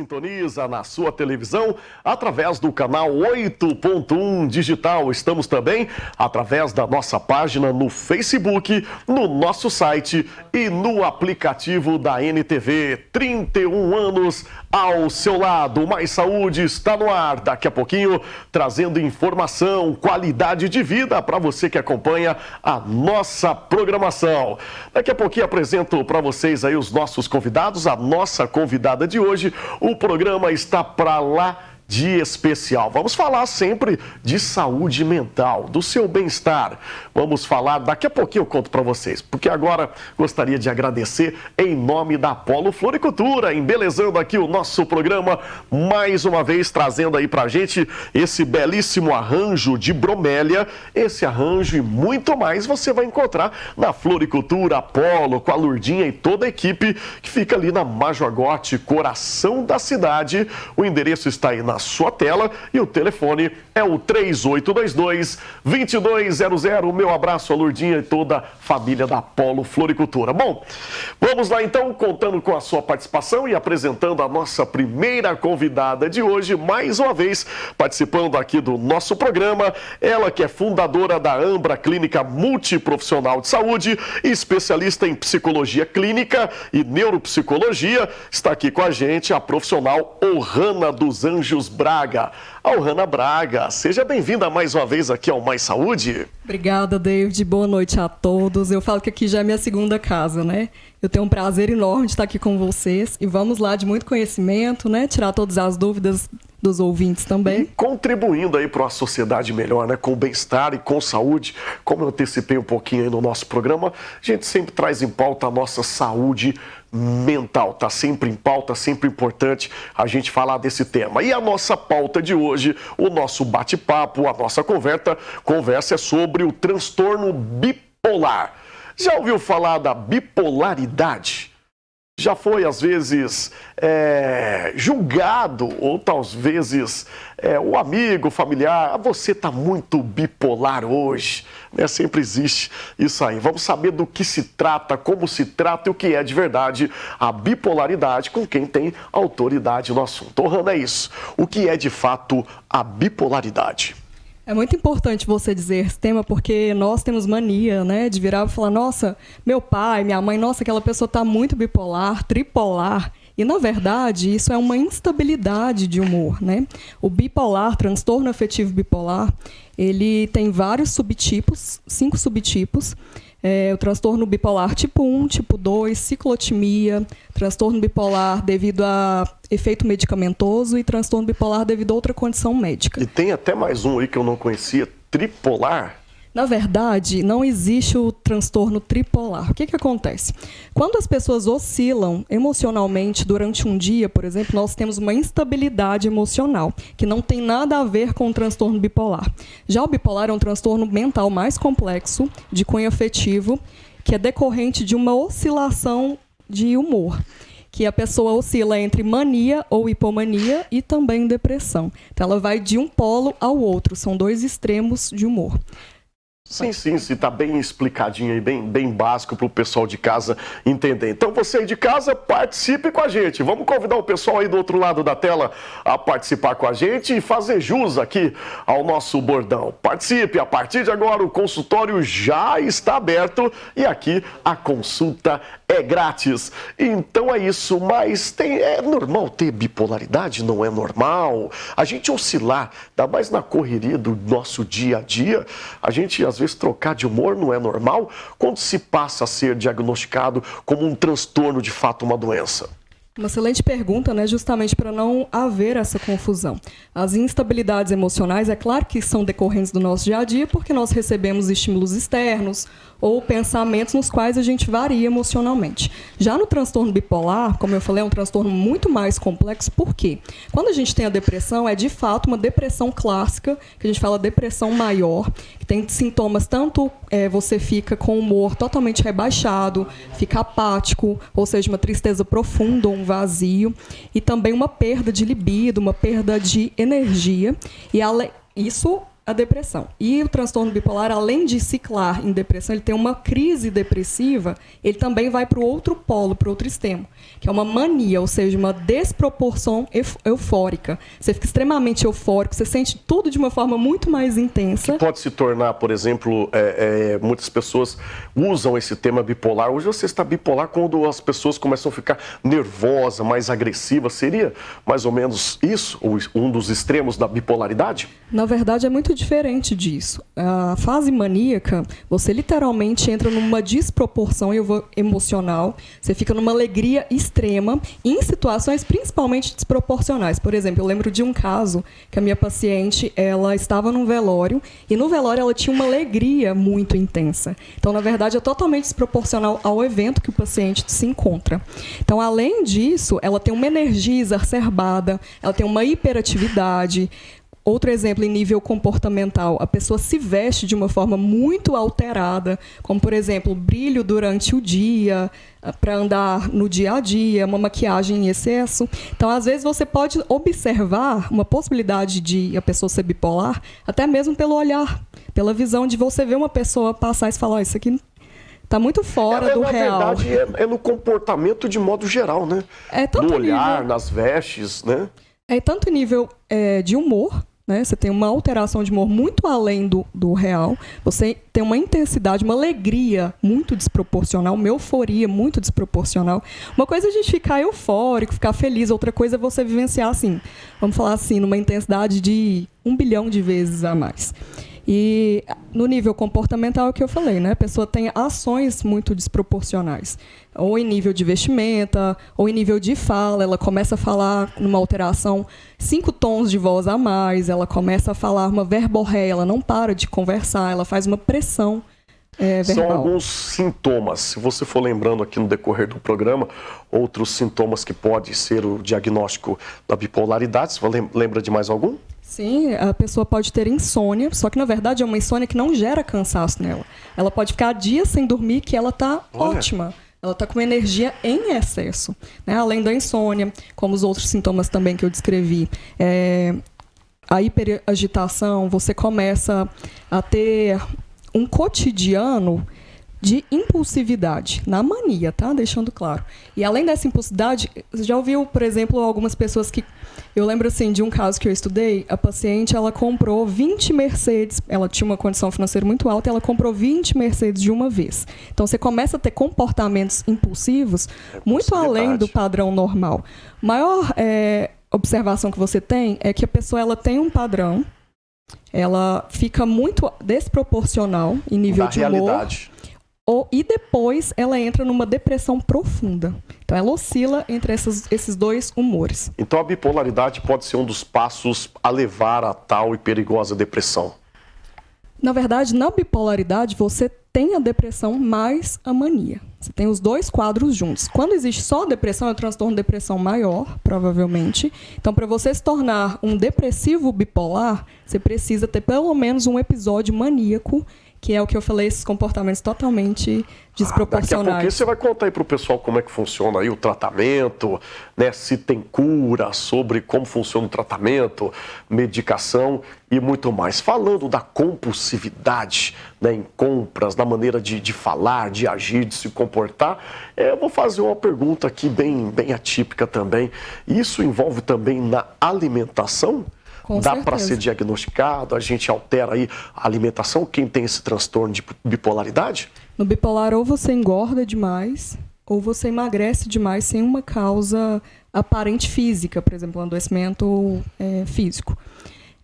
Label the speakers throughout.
Speaker 1: Sintoniza na sua televisão através do canal 8.1 Digital. Estamos também através da nossa página no Facebook, no nosso site e no aplicativo da NTV. 31 anos ao seu lado. Mais Saúde está no ar. Daqui a pouquinho trazendo informação, qualidade de vida para você que acompanha a nossa programação. Daqui a pouquinho apresento para vocês aí os nossos convidados, a nossa convidada de hoje. O programa está para lá de especial. Vamos falar sempre de saúde mental, do seu bem-estar. Vamos falar, daqui a pouquinho eu conto para vocês, porque agora gostaria de agradecer em nome da Polo Floricultura, embelezando aqui o nosso programa, mais uma vez trazendo aí pra gente esse belíssimo arranjo de bromélia. Esse arranjo e muito mais você vai encontrar na Floricultura Polo, com a Lurdinha e toda a equipe que fica ali na Major Gotti, coração da cidade. O endereço está aí na sua tela e o telefone é o 3822-2200. Meu abraço a Lurdinha e toda a família da Polo Floricultura. Bom, vamos lá então, contando com a sua participação e apresentando a nossa primeira convidada de hoje, mais uma vez participando aqui do nosso programa, ela que é fundadora da Ambra Clínica Multiprofissional de Saúde, especialista em psicologia clínica e neuropsicologia, está aqui com a gente a profissional Ohana dos Anjos Braga. A Ohana Braga, seja bem-vinda mais uma vez aqui ao Mais Saúde.
Speaker 2: Obrigada, David. Boa noite a todos. Eu falo que aqui já é minha segunda casa, né? Eu tenho um prazer enorme de estar aqui com vocês e vamos lá de muito conhecimento, né? Tirar todas as dúvidas dos ouvintes também.
Speaker 1: E contribuindo aí para uma sociedade melhor, né? Com bem-estar e com saúde. Como eu antecipei um pouquinho aí no nosso programa, a gente sempre traz em pauta a nossa saúde mental. Tá sempre em pauta, sempre importante a gente falar desse tema. E a nossa pauta de hoje, o nosso bate-papo, a nossa conversa é sobre o transtorno bipolar. Já ouviu falar da bipolaridade? Já foi, às vezes, julgado, ou talvez o amigo, familiar, você está muito bipolar hoje, né? Sempre existe isso aí. Vamos saber do que se trata, como se trata e o que é de verdade a bipolaridade com quem tem autoridade no assunto. Ohana, é isso. O que é de fato a bipolaridade?
Speaker 2: É muito importante você dizer esse tema porque nós temos mania, né, de virar e falar, nossa, meu pai, minha mãe, nossa, aquela pessoa está muito bipolar, tripolar. E, na verdade, isso é uma instabilidade de humor, né? O bipolar, transtorno afetivo bipolar, ele tem vários subtipos, 5 subtipos. O transtorno bipolar tipo 1, tipo 2, ciclotimia, transtorno bipolar devido a efeito medicamentoso e transtorno bipolar devido a outra condição médica.
Speaker 1: E tem até mais um aí que eu não conhecia, tripolar.
Speaker 2: Na verdade, não existe o transtorno tripolar. O que acontece? Quando as pessoas oscilam emocionalmente durante um dia, por exemplo, nós temos uma instabilidade emocional, que não tem nada a ver com o transtorno bipolar. Já o bipolar é um transtorno mental mais complexo, de cunho afetivo, que é decorrente de uma oscilação de humor, que a pessoa oscila entre mania ou hipomania e também depressão. Então, ela vai de um polo ao outro, são 2 extremos de humor.
Speaker 1: Sim, está bem explicadinho aí, bem básico para o pessoal de casa entender. Então você aí de casa, participe com a gente. Vamos convidar o pessoal aí do outro lado da tela a participar com a gente e fazer jus aqui ao nosso bordão. Participe, a partir de agora o consultório já está aberto e aqui a consulta é grátis. Então é isso, mas é normal ter bipolaridade? Não é normal? A gente oscilar, ainda mais na correria do nosso dia a dia, a gente às vezes trocar de humor não é normal? Quando se passa a ser diagnosticado como um transtorno, de fato uma doença?
Speaker 2: Uma excelente pergunta, né? Justamente para não haver essa confusão. As instabilidades emocionais, é claro que são decorrentes do nosso dia a dia, porque nós recebemos estímulos externos ou pensamentos nos quais a gente varia emocionalmente. Já no transtorno bipolar, como eu falei, é um transtorno muito mais complexo. Por quê? Quando a gente tem a depressão, é de fato uma depressão clássica, que a gente fala depressão maior, que tem sintomas tanto você fica com o humor totalmente rebaixado, fica apático, ou seja, uma tristeza profunda, um vazio, e também uma perda de libido, uma perda de energia. E isso a depressão. E o transtorno bipolar, além de ciclar em depressão, ele tem uma crise depressiva, ele também vai para o outro polo, para o outro extremo, que é uma mania, ou seja, uma desproporção eufórica. Você fica extremamente eufórico, você sente tudo de uma forma muito mais intensa.
Speaker 1: Que pode se tornar, por exemplo, muitas pessoas usam esse tema bipolar. Hoje você está bipolar quando as pessoas começam a ficar nervosas, mais agressivas. Seria mais ou menos isso, um dos extremos da bipolaridade?
Speaker 2: Na verdade, é muito diferente disso. A fase maníaca, você literalmente entra numa desproporção emocional, você fica numa alegria extrema, em situações principalmente desproporcionais. Por exemplo, eu lembro de um caso que a minha paciente, ela estava num velório, e no velório ela tinha uma alegria muito intensa. Então, na verdade, é totalmente desproporcional ao evento que o paciente se encontra. Então, além disso, ela tem uma energia exacerbada, ela tem uma hiperatividade. Outro exemplo em nível comportamental, a pessoa se veste de uma forma muito alterada, como, por exemplo, brilho durante o dia, para andar no dia a dia, uma maquiagem em excesso. Então, às vezes, você pode observar uma possibilidade de a pessoa ser bipolar, até mesmo pelo olhar, pela visão de você ver uma pessoa passar e falar, oh, isso aqui está muito fora do real.
Speaker 1: Na verdade, é no comportamento de modo geral, né? No olhar, nas vestes, né?
Speaker 2: É tanto nível de humor, né? Você tem uma alteração de humor muito além do real, você tem uma intensidade, uma alegria muito desproporcional, uma euforia muito desproporcional. Uma coisa é a gente ficar eufórico, ficar feliz, outra coisa é você vivenciar assim, vamos falar assim, numa intensidade de 1 bilhão de vezes a mais. E no nível comportamental é o que eu falei, né? A pessoa tem ações muito desproporcionais. Ou em nível de vestimenta, ou em nível de fala. Ela começa a falar numa alteração 5 tons de voz a mais, ela começa a falar uma verborréia, ela não para de conversar, ela faz uma pressão verbal.
Speaker 1: São alguns sintomas. Se você for lembrando aqui no decorrer do programa, outros sintomas que pode ser o diagnóstico da bipolaridade. Você lembra de mais algum?
Speaker 2: Sim, a pessoa pode ter insônia, só que na verdade é uma insônia que não gera cansaço nela. Ela pode ficar dias sem dormir que ela está ótima. Ela está com energia em excesso, né? Além da insônia, como os outros sintomas também que eu descrevi. A hiperagitação, você começa a ter um cotidiano de impulsividade, na mania, tá? Deixando claro. E além dessa impulsividade, você já ouviu, por exemplo, algumas pessoas que... Eu lembro, assim, de um caso que eu estudei, a paciente, ela comprou 20 Mercedes, ela tinha uma condição financeira muito alta, e ela comprou 20 Mercedes de uma vez. Então, você começa a ter comportamentos impulsivos muito além do padrão normal. Maior observação que você tem é que a pessoa ela tem um padrão, ela fica muito desproporcional em nível de humor. Realidade. E depois ela entra numa depressão profunda. Então ela oscila entre esses dois humores.
Speaker 1: Então a bipolaridade pode ser um dos passos a levar a tal e perigosa depressão.
Speaker 2: Na verdade, na bipolaridade você tem a depressão mais a mania. Você tem os dois quadros juntos. Quando existe só a depressão, é um transtorno de depressão maior, provavelmente. Então, para você se tornar um depressivo bipolar, você precisa ter pelo menos um episódio maníaco, que é o que eu falei, esses comportamentos totalmente desproporcionais.
Speaker 1: Daqui a pouquinho você vai contar aí para o pessoal como é que funciona aí o tratamento, né? Se tem cura, sobre como funciona o tratamento, medicação e muito mais. Falando da compulsividade, né, em compras, na maneira de falar, de agir, de se comportar, eu vou fazer uma pergunta aqui bem atípica também. Isso envolve também na alimentação? Dá para ser diagnosticado? A gente altera aí a alimentação? Quem tem esse transtorno de bipolaridade?
Speaker 2: No bipolar, ou você engorda demais, ou você emagrece demais sem uma causa aparente física, por exemplo, um adoecimento físico.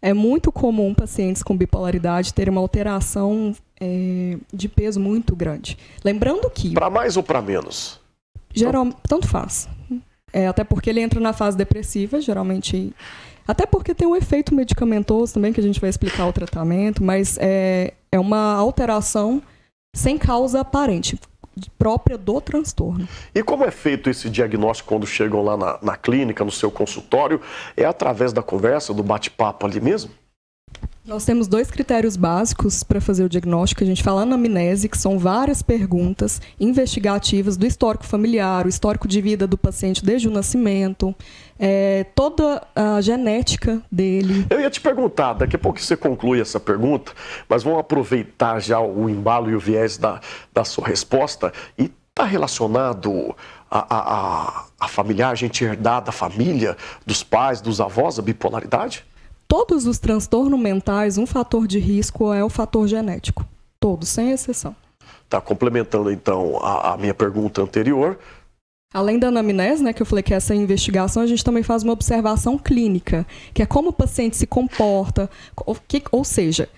Speaker 2: É muito comum pacientes com bipolaridade terem uma alteração de peso muito grande. Lembrando que...
Speaker 1: Para mais ou para menos?
Speaker 2: Tanto faz. Até porque ele entra na fase depressiva, geralmente... Até porque tem um efeito medicamentoso também, que a gente vai explicar o tratamento, mas é uma alteração sem causa aparente, própria do transtorno.
Speaker 1: E como é feito esse diagnóstico quando chegam lá na clínica, no seu consultório? É através da conversa, do bate-papo ali mesmo?
Speaker 2: Nós temos 2 critérios básicos para fazer o diagnóstico. A gente fala anamnese, que são várias perguntas investigativas do histórico familiar, o histórico de vida do paciente desde o nascimento, toda a genética dele.
Speaker 1: Eu ia te perguntar, daqui a pouco você conclui essa pergunta, mas vamos aproveitar já o embalo e o viés da sua resposta. E está relacionado a familiar, a gente herdar da família, dos pais, dos avós, a bipolaridade?
Speaker 2: Todos os transtornos mentais, um fator de risco é o fator genético. Todos, sem exceção.
Speaker 1: Está complementando, então, a minha pergunta anterior.
Speaker 2: Além da anamnese, né, que eu falei que essa investigação, a gente também faz uma observação clínica, que é como o paciente se comporta, ou seja,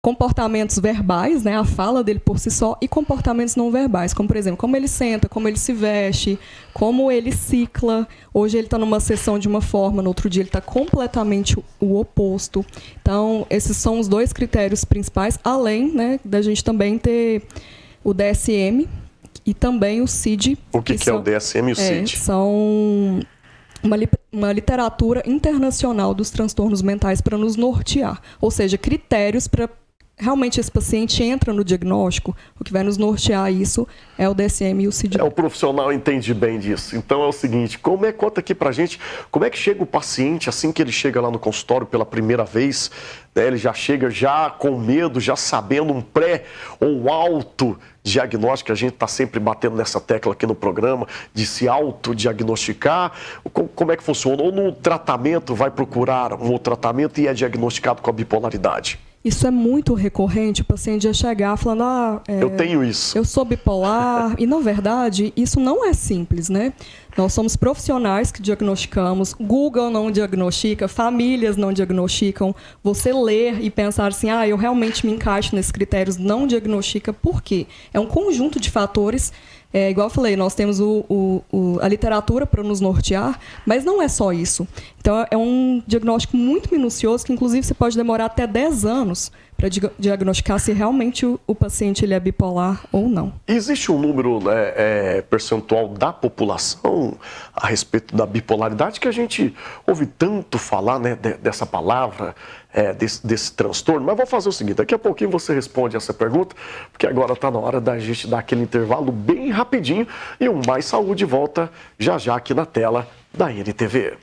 Speaker 2: comportamentos verbais, né, a fala dele por si só, e comportamentos não verbais, como, por exemplo, como ele senta, como ele se veste, como ele cicla. Hoje ele está numa sessão de uma forma, no outro dia ele está completamente o oposto. Então, esses são os 2 critérios principais, além, né, da gente também ter o DSM e também o CID.
Speaker 1: O que é o DSM e o CID?
Speaker 2: São uma literatura internacional dos transtornos mentais para nos nortear, ou seja, critérios para realmente esse paciente entra no diagnóstico. O que vai nos nortear isso é o DSM e o CID.
Speaker 1: O profissional entende bem disso. Então é o seguinte, conta aqui pra gente, como é que chega o paciente assim que ele chega lá no consultório pela primeira vez, né, ele já chega já com medo, já sabendo um pré ou um auto diagnóstico, a gente está sempre batendo nessa tecla aqui no programa, de se autodiagnosticar. Como é que funciona? Ou no tratamento vai procurar um outro tratamento e é diagnosticado com a bipolaridade?
Speaker 2: Isso é muito recorrente, o paciente já chegar falando,
Speaker 1: eu tenho isso.
Speaker 2: Eu sou bipolar, e na verdade isso não é simples, né? Nós somos profissionais que diagnosticamos, Google não diagnostica, famílias não diagnosticam. Você ler e pensar assim, eu realmente me encaixo nesses critérios, não diagnostica. Por quê? É um conjunto de fatores. Igual eu falei, nós temos a literatura para nos nortear, mas não é só isso. Então, é um diagnóstico muito minucioso, que inclusive você pode demorar até 10 anos para diagnosticar se realmente o paciente ele é bipolar ou não. Existe um número percentual da população a respeito da bipolaridade, que a gente ouve tanto falar, né, dessa palavra, desse transtorno? Mas vou fazer o seguinte, daqui a pouquinho você responde essa pergunta, porque agora está na hora da gente dar aquele intervalo bem rapidinho e o Mais Saúde volta já já aqui na tela da NTV.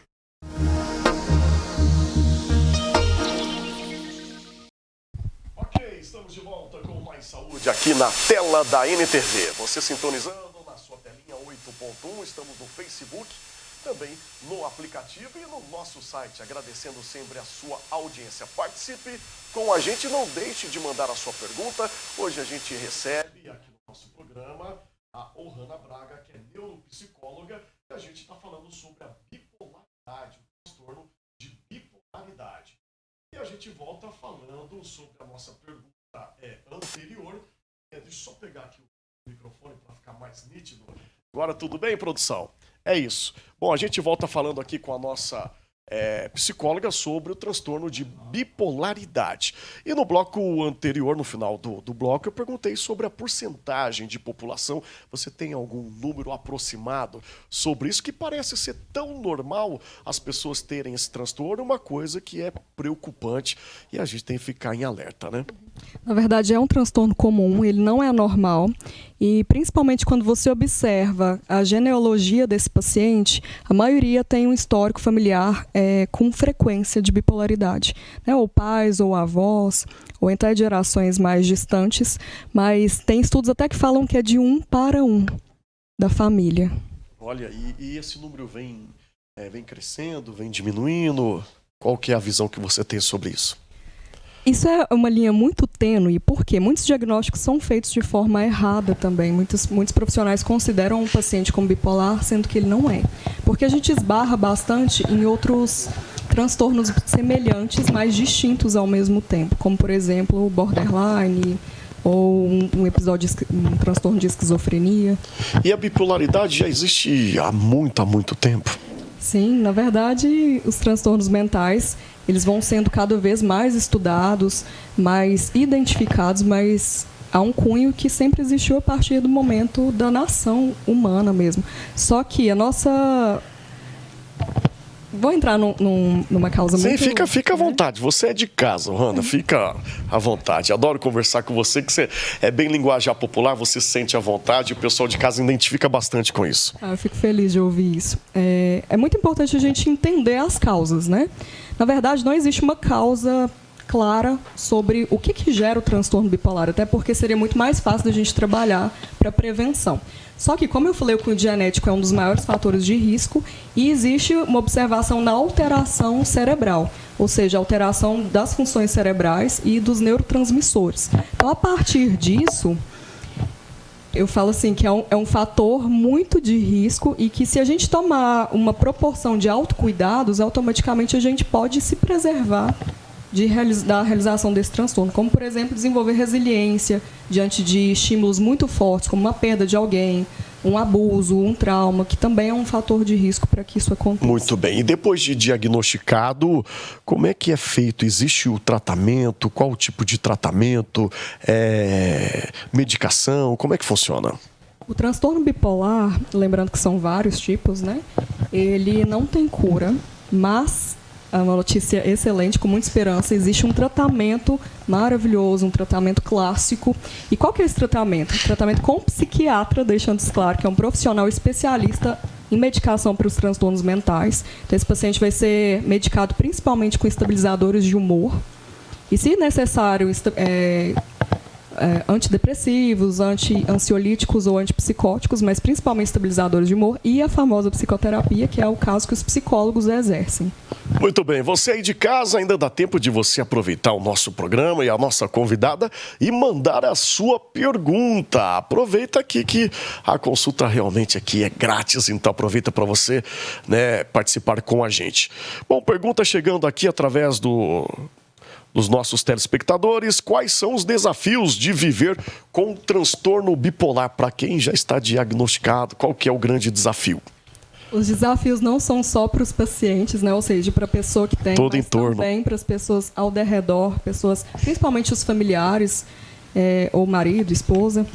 Speaker 2: Estamos de volta com Mais Saúde aqui na tela da NTV. Você sintonizando na sua telinha 8.1, estamos no Facebook, também no aplicativo e no nosso site. Agradecendo sempre a sua audiência. Participe com a gente, não deixe de mandar a sua pergunta. Hoje a gente recebe aqui no nosso programa a Ohana Braga, que é neuropsicóloga, e a gente está falando sobre a bipolaridade, o transtorno de bipolaridade. E a gente volta falando sobre a nossa pergunta anterior. Deixa eu só pegar aqui o microfone para ficar mais nítido. Agora tudo bem, produção? É isso. Bom, a gente volta falando aqui com a nossa psicóloga sobre o transtorno de bipolaridade. E no bloco anterior, no final do bloco, eu perguntei sobre a porcentagem de população. Você tem algum número aproximado sobre isso, que parece ser tão normal as pessoas terem esse transtorno, uma coisa que é preocupante e a gente tem que ficar em alerta, né? Na verdade, é um transtorno comum, ele não é anormal. E principalmente quando você observa a genealogia desse paciente, a maioria tem um histórico familiar com frequência de bipolaridade, né? Ou pais, ou avós, ou até gerações mais distantes, mas tem estudos até que falam que é de 1 para 1 da família.
Speaker 1: Olha, e esse número vem crescendo, vem diminuindo? Qual que é a visão que você tem sobre isso?
Speaker 2: Isso é uma linha muito tênue, porque muitos diagnósticos são feitos de forma errada também. Muitos profissionais consideram um paciente como bipolar, sendo que ele não é. Porque a gente esbarra bastante em outros transtornos semelhantes, mas distintos ao mesmo tempo, como, por exemplo, o borderline ou um transtorno de esquizofrenia.
Speaker 1: E a bipolaridade já existe há muito tempo?
Speaker 2: Sim, na verdade, os transtornos mentais, eles vão sendo cada vez mais estudados, mais identificados, mas há um cunho que sempre existiu a partir do momento da nação humana mesmo. Só que a nossa vou entrar numa causa
Speaker 1: Sim,
Speaker 2: muito...
Speaker 1: fica à vontade. Você é de casa, Hanna, fica à vontade. Adoro conversar com você, que você é bem linguajar popular, você se sente à vontade, e o pessoal de casa identifica bastante com isso.
Speaker 2: Eu fico feliz de ouvir isso. É muito importante a gente entender as causas, né? Na verdade, não existe uma causa clara sobre o que gera o transtorno bipolar, até porque seria muito mais fácil da gente trabalhar para prevenção. Só que, como eu falei, o cunho genético é um dos maiores fatores de risco e existe uma observação na alteração cerebral, ou seja, alteração das funções cerebrais e dos neurotransmissores. Então, a partir disso, eu falo assim que é um fator muito de risco e que, se a gente tomar uma proporção de autocuidados, automaticamente a gente pode se preservar da realização desse transtorno, como, por exemplo, desenvolver resiliência diante de estímulos muito fortes, como uma perda de alguém, um abuso, um trauma, que também é um fator de risco para que isso aconteça.
Speaker 1: Muito bem. E depois de diagnosticado, como é que é feito? Existe o tratamento? Qual o tipo de tratamento? Medicação? Como é que funciona?
Speaker 2: O transtorno bipolar, lembrando que são vários tipos, né? Ele não tem cura, mas... é uma notícia excelente, com muita esperança. Existe um tratamento maravilhoso, um tratamento clássico. E qual que é esse tratamento? Tratamento com psiquiatra, deixando isso claro, que é um profissional especialista em medicação para os transtornos mentais. Então, esse paciente vai ser medicado principalmente com estabilizadores de humor. E, se necessário, antidepressivos, ansiolíticos ou antipsicóticos, mas principalmente estabilizadores de humor, e a famosa psicoterapia, que é o caso que os psicólogos exercem.
Speaker 1: Muito bem, você aí de casa, ainda dá tempo de você aproveitar o nosso programa e a nossa convidada e mandar a sua pergunta. Aproveita aqui que a consulta realmente aqui é grátis, então aproveita para você, né, participar com a gente. Bom, pergunta chegando aqui através dos nossos telespectadores: quais são os desafios de viver com transtorno bipolar? Para quem já está diagnosticado, qual que é o grande desafio?
Speaker 2: Os desafios não são só para os pacientes, né? Ou seja, para a pessoa que tem,
Speaker 1: todo
Speaker 2: mas
Speaker 1: entorno,
Speaker 2: também para as pessoas ao redor, pessoas, principalmente os familiares, ou marido, esposa.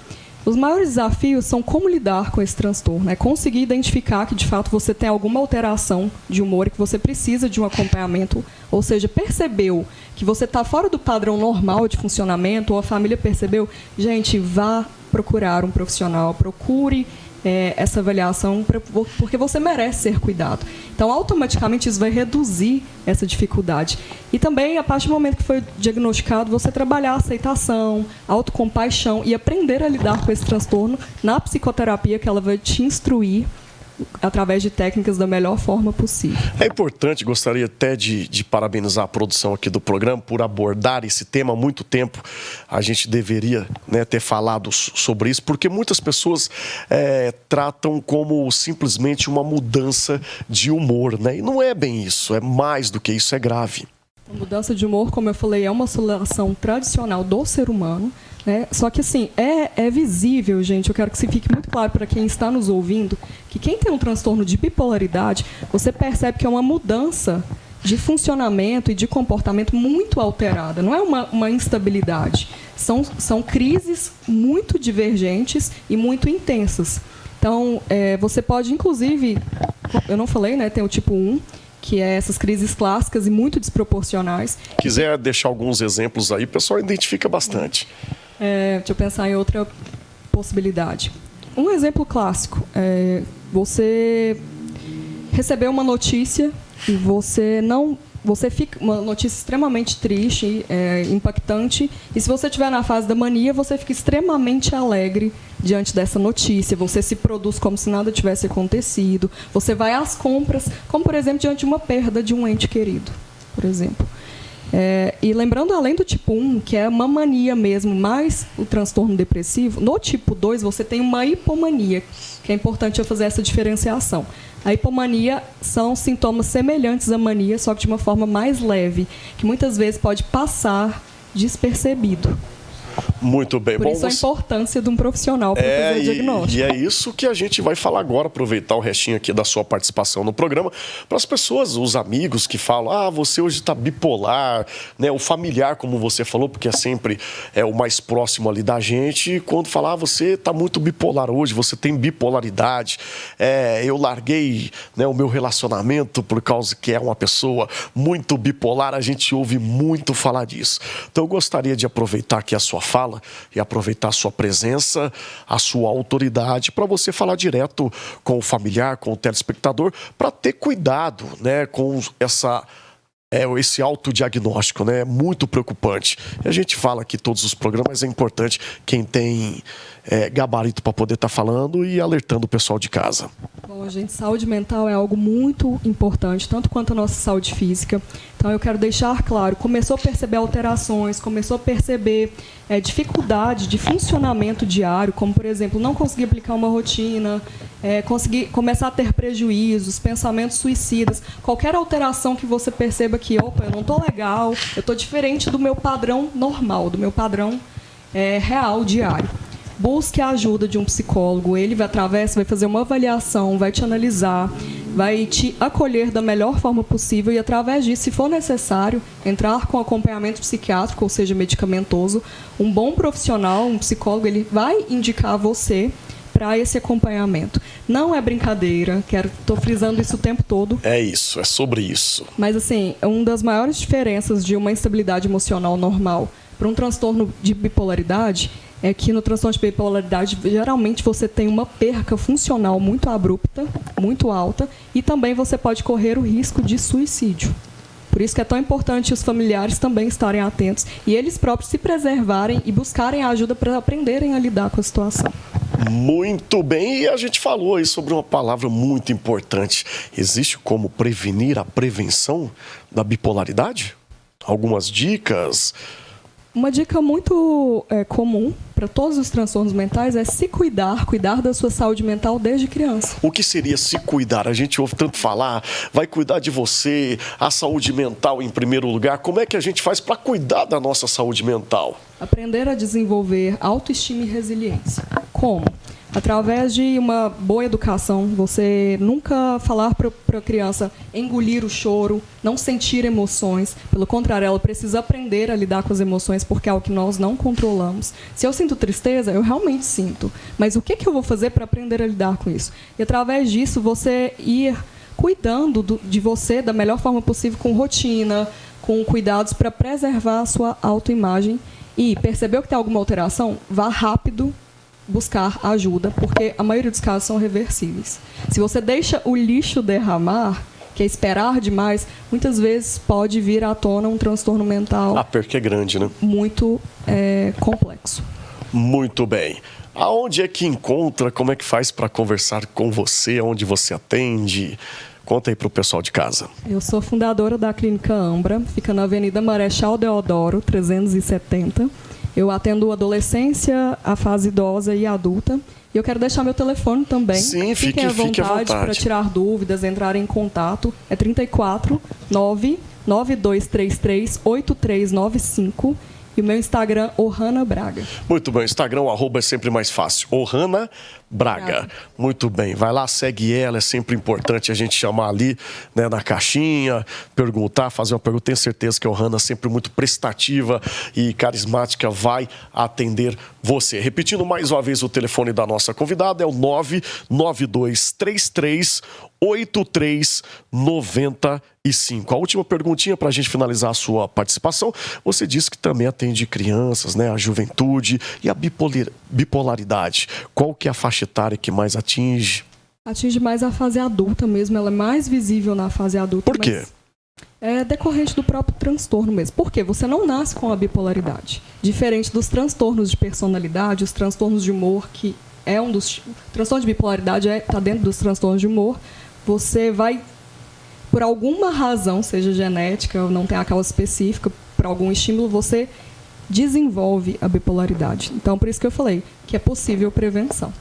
Speaker 2: Os maiores desafios são como lidar com esse transtorno, né? Conseguir identificar que, de fato, você tem alguma alteração de humor e que você precisa de um acompanhamento, ou seja, percebeu que você está fora do padrão normal de funcionamento, ou a família percebeu, gente, vá procurar um profissional, procure essa avaliação, porque você merece ser cuidado. Então, automaticamente, isso vai reduzir essa dificuldade. E também, a partir do momento que foi diagnosticado, você trabalhar a aceitação, a autocompaixão e aprender a lidar com esse transtorno na psicoterapia, que ela vai te instruir através de técnicas da melhor forma possível.
Speaker 1: É importante, gostaria até de parabenizar a produção aqui do programa por abordar esse tema há muito tempo. A gente deveria, né, ter falado sobre isso, porque muitas pessoas tratam como simplesmente uma mudança de humor, né? E não é bem isso, é mais do que isso, é grave.
Speaker 2: A mudança de humor, como eu falei, é uma oscilação tradicional do ser humano, né? Só que, assim, é visível, gente, eu quero que isso fique muito claro para quem está nos ouvindo, que quem tem um transtorno de bipolaridade, você percebe que é uma mudança de funcionamento e de comportamento muito alterada. Não é uma instabilidade. São crises muito divergentes e muito intensas. Então, você pode, inclusive, eu não falei, né? Tem o tipo 1, que é essas crises clássicas e muito desproporcionais.
Speaker 1: Quiser deixar alguns exemplos aí, o pessoal identifica bastante.
Speaker 2: Deixa eu pensar em outra possibilidade. Um exemplo clássico: você recebeu uma notícia e você fica uma notícia extremamente triste, impactante, e se você estiver na fase da mania, você fica extremamente alegre diante dessa notícia, você se produz como se nada tivesse acontecido, você vai às compras, como, por exemplo, diante de uma perda de um ente querido, por exemplo. E lembrando, além do tipo 1, que é uma mania mesmo, mais o transtorno depressivo, no tipo 2 você tem uma hipomania, que é importante eu fazer essa diferenciação. A hipomania são sintomas semelhantes à mania, só que de uma forma mais leve, que muitas vezes pode passar despercebido.
Speaker 1: Muito bem.
Speaker 2: Por isso a importância de um profissional para fazer o diagnóstico.
Speaker 1: E é isso que a gente vai falar agora, aproveitar o restinho aqui da sua participação no programa, para as pessoas, os amigos que falam, você hoje está bipolar, né? O familiar, como você falou, porque é sempre o mais próximo ali da gente, quando falar, você está muito bipolar hoje, você tem bipolaridade, eu larguei, né, o meu relacionamento por causa que é uma pessoa muito bipolar, a gente ouve muito falar disso. Então eu gostaria de aproveitar aqui a sua fala e aproveitar a sua presença, a sua autoridade, para você falar direto com o familiar, com o telespectador, para ter cuidado, né, com esse autodiagnóstico, né? É muito preocupante. E a gente fala aqui todos os programas, é importante quem tem gabarito para poder estar falando e alertando o pessoal de casa.
Speaker 2: Bom, gente, saúde mental é algo muito importante, tanto quanto a nossa saúde física. Então, eu quero deixar claro, começou a perceber alterações, começou a perceber dificuldade de funcionamento diário, como, por exemplo, não conseguir aplicar uma rotina, começar a ter prejuízos, pensamentos suicidas, qualquer alteração que você perceba que, eu não estou legal, eu estou diferente do meu padrão normal, do meu padrão real, diário. Busque a ajuda de um psicólogo, ele vai fazer uma avaliação, vai te analisar, vai te acolher da melhor forma possível e, através disso, se for necessário, entrar com acompanhamento psiquiátrico, ou seja, medicamentoso. Um bom profissional, um psicólogo, ele vai indicar você para esse acompanhamento. Não é brincadeira, estou frisando isso o tempo todo.
Speaker 1: É isso, é sobre isso.
Speaker 2: Mas, assim, uma das maiores diferenças de uma instabilidade emocional normal para um transtorno de bipolaridade é que no transtorno de bipolaridade, geralmente você tem uma perca funcional muito abrupta, muito alta, e também você pode correr o risco de suicídio. Por isso que é tão importante os familiares também estarem atentos e eles próprios se preservarem e buscarem ajuda para aprenderem a lidar com a situação.
Speaker 1: Muito bem, e a gente falou aí sobre uma palavra muito importante. Existe como prevenir a prevenção da bipolaridade? Algumas dicas?
Speaker 2: Uma dica muito comum para todos os transtornos mentais é se cuidar da sua saúde mental desde criança.
Speaker 1: O que seria se cuidar? A gente ouve tanto falar, vai cuidar de você, a saúde mental em primeiro lugar. Como é que a gente faz para cuidar da nossa saúde mental?
Speaker 2: Aprender a desenvolver autoestima e resiliência. Como? Através de uma boa educação, você nunca falar para a criança engolir o choro, não sentir emoções. Pelo contrário, ela precisa aprender a lidar com as emoções, porque é algo que nós não controlamos. Se eu sinto tristeza, eu realmente sinto. Mas o que eu vou fazer para aprender a lidar com isso? E através disso, você ir cuidando de você da melhor forma possível, com rotina, com cuidados para preservar a sua autoimagem. E percebeu que tem alguma alteração? Vá rápido buscar ajuda, porque a maioria dos casos são reversíveis. Se você deixa o lixo derramar, que é esperar demais, muitas vezes pode vir à tona um transtorno mental.
Speaker 1: A perca é grande, né?
Speaker 2: Muito complexo.
Speaker 1: Muito bem. Aonde é que encontra, como é que faz para conversar com você, onde você atende? Conta aí para o pessoal de casa.
Speaker 2: Eu sou fundadora da Clínica Ambra, fica na Avenida Marechal Deodoro, 370. Eu atendo adolescência, a fase idosa e adulta. E eu quero deixar meu telefone também.
Speaker 1: Sim, fique à vontade
Speaker 2: para tirar dúvidas, entrar em contato. É 34 99233 8395. E o meu Instagram, Ohana Braga.
Speaker 1: Muito bem, o Instagram, o arroba é sempre mais fácil. Ohana Braga. Muito bem, vai lá, segue ela, é sempre importante a gente chamar ali, né, na caixinha, perguntar, fazer uma pergunta. Tenho certeza que a Ohana é sempre muito prestativa e carismática, vai atender você. Repetindo mais uma vez o telefone da nossa convidada, é o 99233 8395. A última perguntinha para a gente finalizar a sua participação. Você disse que também atende crianças, né, a juventude e a bipolaridade. Qual que é a faixa etária que mais atinge?
Speaker 2: Atinge mais a fase adulta mesmo, ela é mais visível na fase adulta.
Speaker 1: Por quê?
Speaker 2: É decorrente do próprio transtorno mesmo. Por quê? Você não nasce com a bipolaridade. Diferente dos transtornos de personalidade, os transtornos de humor, que é um dos... O transtorno de bipolaridade está dentro dos transtornos de humor. Você vai, por alguma razão, seja genética ou não tem a causa específica, por algum estímulo, você desenvolve a bipolaridade. Então, por isso que eu falei que é possível prevenção.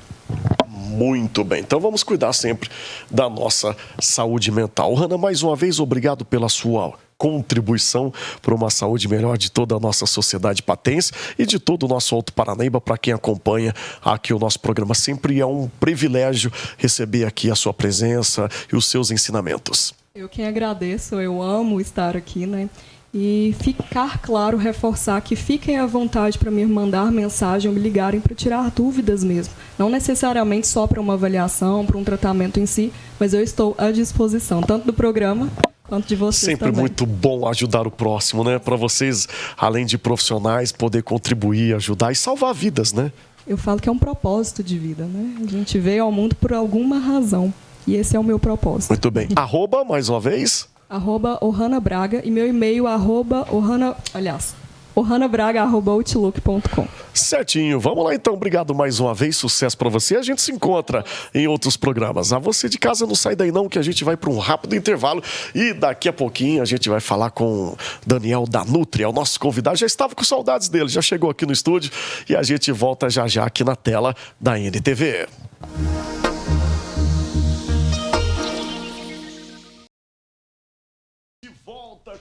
Speaker 1: Muito bem, então vamos cuidar sempre da nossa saúde mental. Ohana, mais uma vez, obrigado pela sua contribuição para uma saúde melhor de toda a nossa sociedade patense e de todo o nosso Alto Paranaíba. Para quem acompanha aqui o nosso programa, sempre é um privilégio receber aqui a sua presença e os seus ensinamentos.
Speaker 2: Eu quem agradeço, eu amo estar aqui, né? E ficar claro, reforçar que fiquem à vontade para me mandar mensagem ou me ligarem para tirar dúvidas mesmo. Não necessariamente só para uma avaliação, para um tratamento em si, mas eu estou à disposição, tanto do programa quanto de vocês
Speaker 1: sempre
Speaker 2: também.
Speaker 1: Muito bom ajudar o próximo, né? Para vocês, além de profissionais, poder contribuir, ajudar e salvar vidas, né?
Speaker 2: Eu falo que é um propósito de vida, né? A gente veio ao mundo por alguma razão. E esse é o meu propósito.
Speaker 1: Muito bem. Arroba, mais uma vez...
Speaker 2: @Ohana Braga e meu e-mail ohanabraga@outlook.com.
Speaker 1: Certinho. Vamos lá então. Obrigado mais uma vez. Sucesso para você. A gente se encontra em outros programas. A você de casa, não sai daí não, que a gente vai para um rápido intervalo e daqui a pouquinho a gente vai falar com Daniel da Nutri, é o nosso convidado. Já estava com saudades dele, já chegou aqui no estúdio e a gente volta já já aqui na tela da NTV.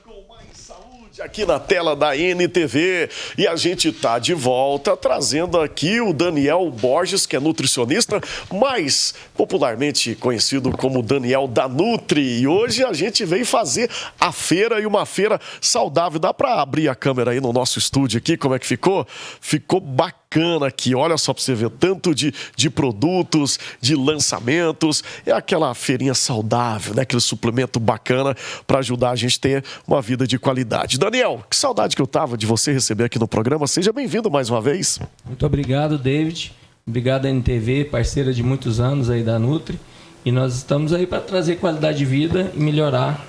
Speaker 1: Com mais saúde aqui na tela da NTV e a gente tá de volta trazendo aqui o Daniel Borges, que é nutricionista, mais popularmente conhecido como Daniel da Nutri, e hoje a gente veio fazer a feira e uma feira saudável. Dá para abrir a câmera aí no nosso estúdio aqui, como é que ficou? Ficou bacana aqui, olha só para você ver, tanto de produtos, de lançamentos, é aquela feirinha saudável, né? Aquele suplemento bacana para ajudar a gente a ter uma vida de qualidade. Daniel, que saudade que eu tava de você receber aqui no programa, seja bem-vindo mais uma vez.
Speaker 3: Muito obrigado, David, obrigado à NTV, parceira de muitos anos aí da Nutri, e nós estamos aí para trazer qualidade de vida e melhorar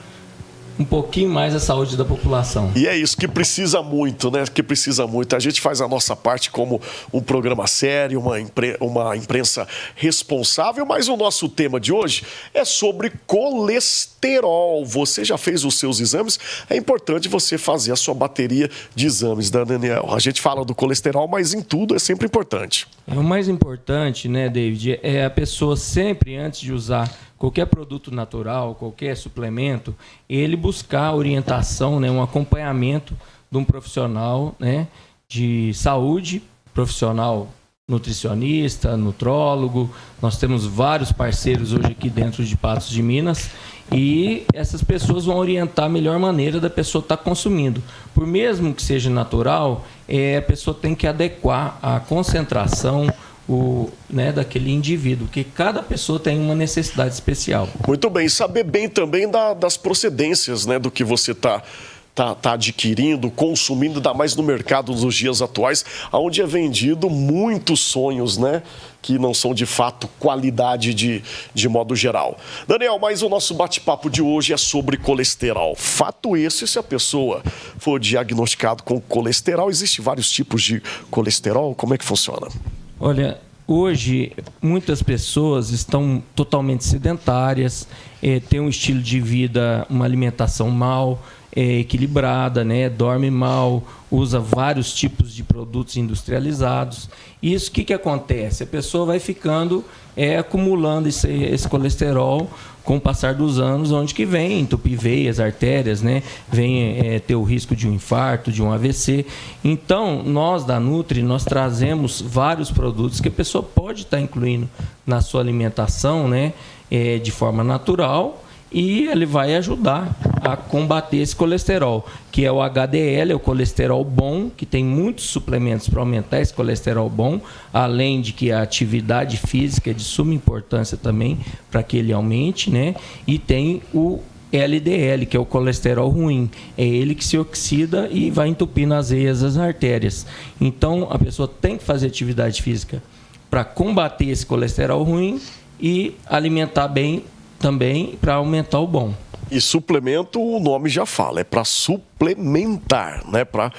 Speaker 3: um pouquinho mais a saúde da população.
Speaker 1: E é isso que precisa muito, né? Que precisa muito. A gente faz a nossa parte como um programa sério, uma imprensa responsável, mas o nosso tema de hoje é sobre colesterol. Você já fez os seus exames? É importante você fazer a sua bateria de exames, né, Daniel? A gente fala do colesterol, mas em tudo é sempre importante.
Speaker 3: O mais importante, né, David, é a pessoa sempre, antes de usar qualquer produto natural, qualquer suplemento, ele buscar orientação, né, um acompanhamento de um profissional, né, de saúde, profissional nutricionista, nutrólogo. Nós temos vários parceiros hoje aqui dentro de Patos de Minas e essas pessoas vão orientar a melhor maneira da pessoa estar consumindo. Por mesmo que seja natural, a pessoa tem que adequar a concentração daquele indivíduo, que cada pessoa tem uma necessidade especial.
Speaker 1: Muito bem, saber bem também das procedências, né, do que você está adquirindo, consumindo, ainda mais no mercado nos dias atuais, onde é vendido muitos sonhos, né, que não são de fato qualidade de modo geral. Daniel, mas o nosso bate-papo de hoje é sobre colesterol. Fato esse, se a pessoa for diagnosticada com colesterol, existem vários tipos de colesterol, como é que funciona?
Speaker 3: Olha, hoje muitas pessoas estão totalmente sedentárias, têm um estilo de vida, uma alimentação mal equilibrada, né? Dorme mal, usa vários tipos de produtos industrializados. Isso, o que acontece? A pessoa vai ficando acumulando esse colesterol com o passar dos anos, onde que vem entupir veias, artérias, né? Vem ter o risco de um infarto, de um AVC. Então, nós da Nutri, nós trazemos vários produtos que a pessoa pode estar incluindo na sua alimentação, né? De forma natural, e ele vai ajudar a combater esse colesterol, que é o HDL, é o colesterol bom, que tem muitos suplementos para aumentar esse colesterol bom, além de que a atividade física é de suma importância também para que ele aumente, né? E tem o LDL, que é o colesterol ruim. É ele que se oxida e vai entupir nas veias, as artérias. Então, a pessoa tem que fazer atividade física para combater esse colesterol ruim e alimentar bem também para aumentar o bom.
Speaker 1: E suplemento, o nome já fala, é para suplementar, né? Para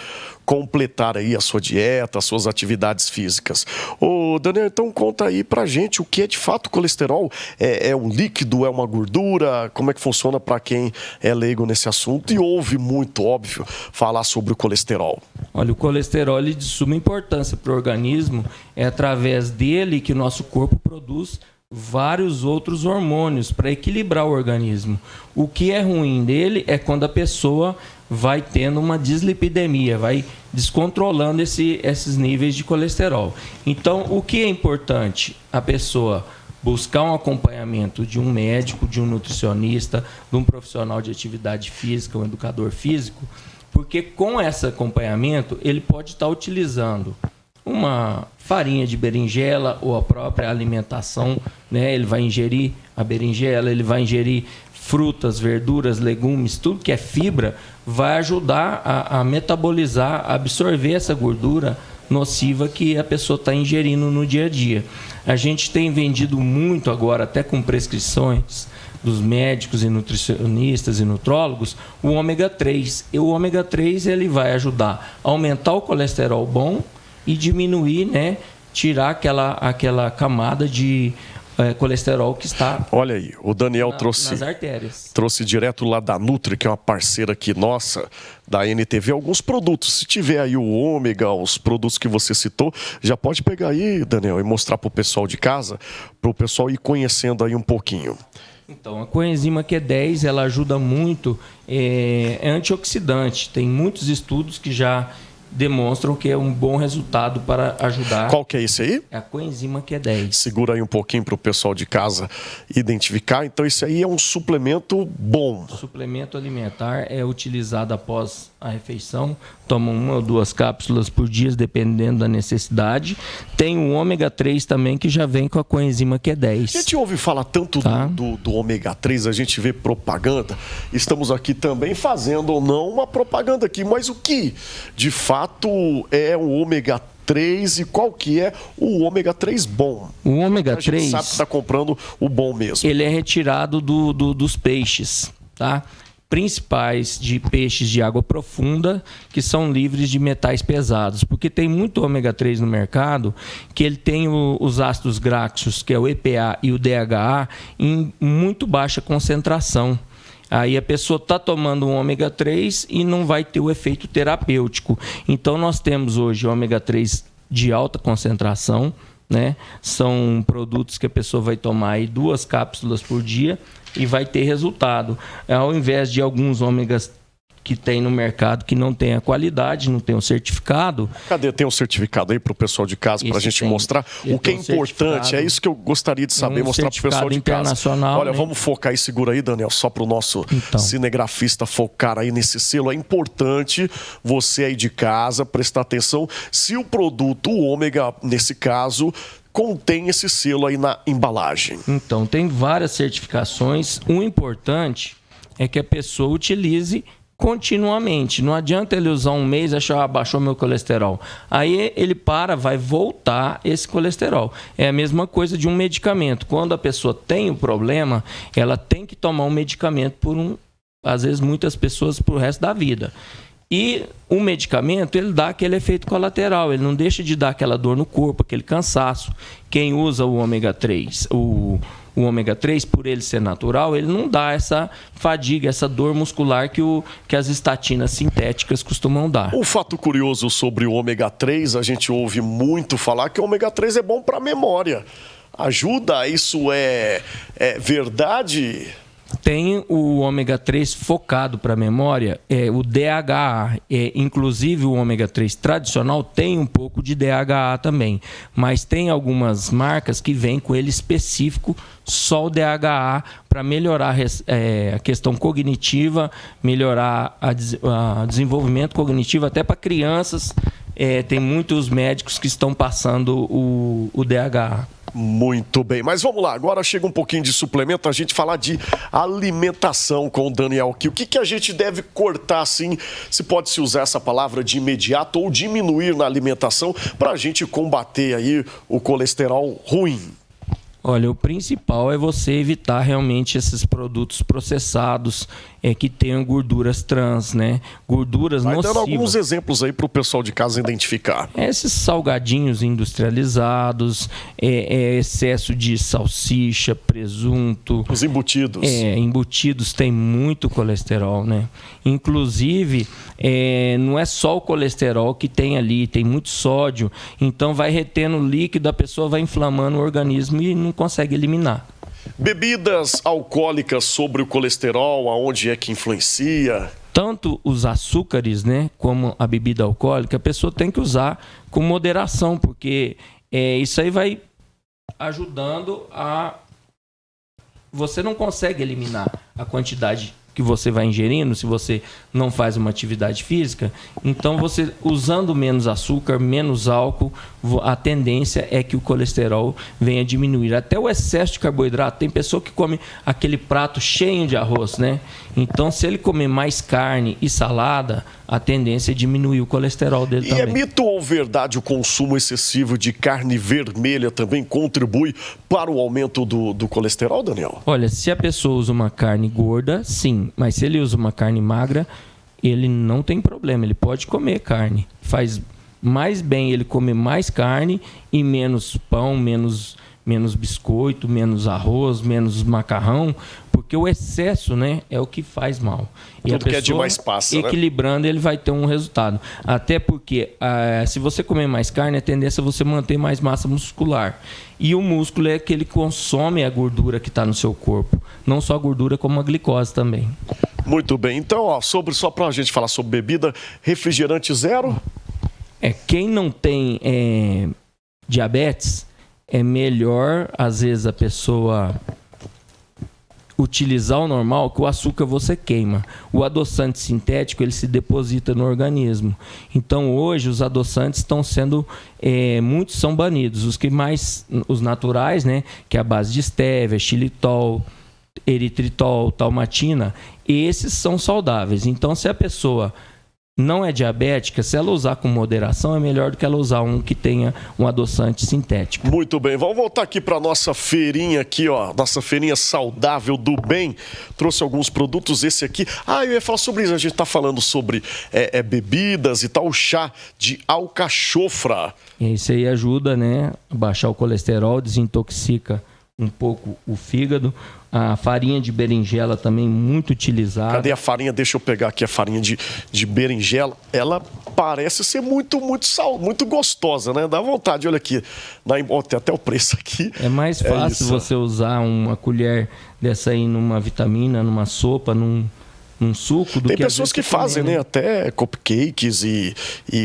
Speaker 1: completar aí a sua dieta, as suas atividades físicas. Ô, Daniel, então conta aí pra gente o que é de fato colesterol. É um líquido, é uma gordura? Como é que funciona para quem é leigo nesse assunto e ouve muito, óbvio, falar sobre o colesterol?
Speaker 3: Olha, o colesterol é de suma importância para o organismo, é através dele que o nosso corpo produz vários outros hormônios para equilibrar o organismo. O que é ruim dele é quando a pessoa vai tendo uma dislipidemia, vai descontrolando esses níveis de colesterol. Então, o que é importante? A pessoa buscar um acompanhamento de um médico, de um nutricionista, de um profissional de atividade física, um educador físico, porque com esse acompanhamento ele pode estar utilizando uma farinha de berinjela ou a própria alimentação, né? Ele vai ingerir a berinjela, ele vai ingerir frutas, verduras, legumes, tudo que é fibra, vai ajudar a metabolizar, a absorver essa gordura nociva que a pessoa está ingerindo no dia a dia. A gente tem vendido muito agora, até com prescrições dos médicos e nutricionistas e nutrólogos, o ômega 3. E o ômega 3 ele vai ajudar a aumentar o colesterol bom e diminuir, né, tirar aquela camada de colesterol que está.
Speaker 1: Olha aí, o Daniel
Speaker 3: nas artérias.
Speaker 1: Trouxe direto lá da Nutri, que é uma parceira aqui nossa, da NTV, alguns produtos. Se tiver aí o ômega, os produtos que você citou, já pode pegar aí, Daniel, e mostrar para o pessoal de casa, para o pessoal ir conhecendo aí um pouquinho.
Speaker 3: Então, a coenzima Q10, ela ajuda muito, é antioxidante. Tem muitos estudos que já demonstram que é um bom resultado para ajudar.
Speaker 1: Qual que é esse aí?
Speaker 3: É a coenzima Q10.
Speaker 1: Segura aí um pouquinho para o pessoal de casa identificar. Então, esse aí é um suplemento bom.
Speaker 3: O suplemento alimentar é utilizado após a refeição. Toma 1 ou 2 cápsulas por dia, dependendo da necessidade. Tem o ômega 3 também, que já vem com a coenzima Q10.
Speaker 1: A gente ouve falar tanto do ômega 3, a gente vê propaganda. Estamos aqui também fazendo ou não uma propaganda aqui. Mas o que, de fato, é o ômega 3 e qual que é o ômega 3 bom?
Speaker 3: O ômega 3...
Speaker 1: A gente sabe que está comprando o bom mesmo.
Speaker 3: Ele é retirado dos peixes, tá? Principais de peixes de água profunda, que são livres de metais pesados, porque tem muito ômega 3 no mercado, que ele tem os ácidos graxos, que é o EPA e o DHA, em muito baixa concentração. Aí a pessoa está tomando um ômega 3 e não vai ter o efeito terapêutico. Então nós temos hoje ômega 3 de alta concentração, né? São produtos que a pessoa vai tomar aí 2 cápsulas por dia e vai ter resultado. Ao invés de alguns ômegas que tem no mercado que não tem a qualidade, não tem o certificado.
Speaker 1: Cadê? Tem um certificado aí para o pessoal de casa para a gente mostrar o que é importante. É isso que eu gostaria de saber, mostrar para o pessoal de casa. Olha, né? Vamos focar aí, segura aí, Daniel, só para o nosso cinegrafista focar aí nesse selo. É importante você aí de casa prestar atenção se o produto, o ômega, nesse caso, contém esse selo aí na embalagem.
Speaker 3: Então, tem várias certificações. O importante é que a pessoa utilize continuamente. Não adianta ele usar um mês e achar, baixou meu colesterol. Aí ele vai voltar esse colesterol. É a mesma coisa de um medicamento. Quando a pessoa tem o problema, ela tem que tomar um medicamento às vezes muitas pessoas por o resto da vida. E o medicamento, ele dá aquele efeito colateral, ele não deixa de dar aquela dor no corpo, aquele cansaço. Quem usa o ômega 3, o ômega 3, por ele ser natural, ele não dá essa fadiga, essa dor muscular que as estatinas sintéticas costumam dar.
Speaker 1: Um fato curioso sobre o ômega 3, a gente ouve muito falar que o ômega 3 é bom para a memória. Ajuda? Isso é verdade?
Speaker 3: Tem o ômega 3 focado para a memória, o DHA. Inclusive o ômega 3 tradicional tem um pouco de DHA também, mas tem algumas marcas que vêm com ele específico, só o DHA, para melhorar a questão cognitiva, melhorar o desenvolvimento cognitivo até para crianças. Tem muitos médicos que estão passando o DHA.
Speaker 1: Muito bem, mas vamos lá, agora chega um pouquinho de suplemento, a gente falar de alimentação com o Daniel aqui. O que a gente deve cortar assim, se pode-se usar essa palavra de imediato ou diminuir na alimentação para a gente combater aí o colesterol ruim?
Speaker 3: Olha, o principal é você evitar realmente esses produtos processados, que tenham gorduras trans, né? Gorduras
Speaker 1: Vai
Speaker 3: nocivas.
Speaker 1: dando alguns exemplos aí para o pessoal de casa identificar.
Speaker 3: Esses salgadinhos industrializados, excesso de salsicha, presunto.
Speaker 1: Os embutidos.
Speaker 3: Embutidos têm muito colesterol, né? Inclusive, não é só o colesterol que tem ali, tem muito sódio. Então vai retendo líquido, a pessoa vai inflamando o organismo e não consegue eliminar.
Speaker 1: Bebidas alcoólicas sobre o colesterol, aonde é que influencia?
Speaker 3: Tanto os açúcares, né, como a bebida alcoólica, a pessoa tem que usar com moderação, porque isso aí vai ajudando a... Você não consegue eliminar a quantidade que você vai ingerindo se você não faz uma atividade física. Então, você usando menos açúcar, menos álcool, a tendência é que o colesterol venha a diminuir. Até o excesso de carboidrato. Tem pessoa que come aquele prato cheio de arroz, né? Então, se ele comer mais carne e salada, a tendência é diminuir o colesterol dele também.
Speaker 1: E é mito ou verdade o consumo excessivo de carne vermelha também contribui para o aumento do colesterol, Daniel?
Speaker 3: Olha, se a pessoa usa uma carne gorda, sim. Mas se ele usa uma carne magra, ele não tem problema. Ele pode comer carne. Faz mais bem ele comer mais carne e menos pão, menos biscoito, menos arroz, menos macarrão, porque o excesso, né, é o que faz mal. E
Speaker 1: tudo
Speaker 3: a pessoa,
Speaker 1: que é demais passa,
Speaker 3: equilibrando, né? Ele vai ter um resultado. Até porque, se você comer mais carne, a tendência é você manter mais massa muscular. E o músculo é que ele consome a gordura que está no seu corpo. Não só a gordura, como a glicose também.
Speaker 1: Muito bem. Então, só para a gente falar sobre bebida, refrigerante zero?
Speaker 3: Quem não tem diabetes, é melhor, às vezes, a pessoa utilizar o normal, que o açúcar você queima. O adoçante sintético, ele se deposita no organismo. Então, hoje, os adoçantes estão sendo... muitos são banidos. Os naturais, né? Que é a base de estévia, xilitol, eritritol, talmatina, esses são saudáveis. Então, se a pessoa não é diabética, se ela usar com moderação, é melhor do que ela usar um que tenha um adoçante sintético.
Speaker 1: Muito bem, vamos voltar aqui para a nossa feirinha aqui, ó, nossa feirinha saudável do bem. Trouxe alguns produtos, esse aqui. Eu ia falar sobre isso, a gente está falando sobre bebidas e tal, o chá de alcachofra.
Speaker 3: Isso aí ajuda, né, a baixar o colesterol, desintoxica um pouco o fígado. A farinha de berinjela também muito utilizada.
Speaker 1: Cadê a farinha? Deixa eu pegar aqui a farinha de berinjela. Ela parece ser muito gostosa, né? Dá vontade, olha aqui. Tem até o preço aqui.
Speaker 3: É mais fácil você usar uma colher dessa aí numa vitamina, numa sopa, num suco do
Speaker 1: Tem
Speaker 3: que
Speaker 1: pessoas que fazem, né? Até cupcakes e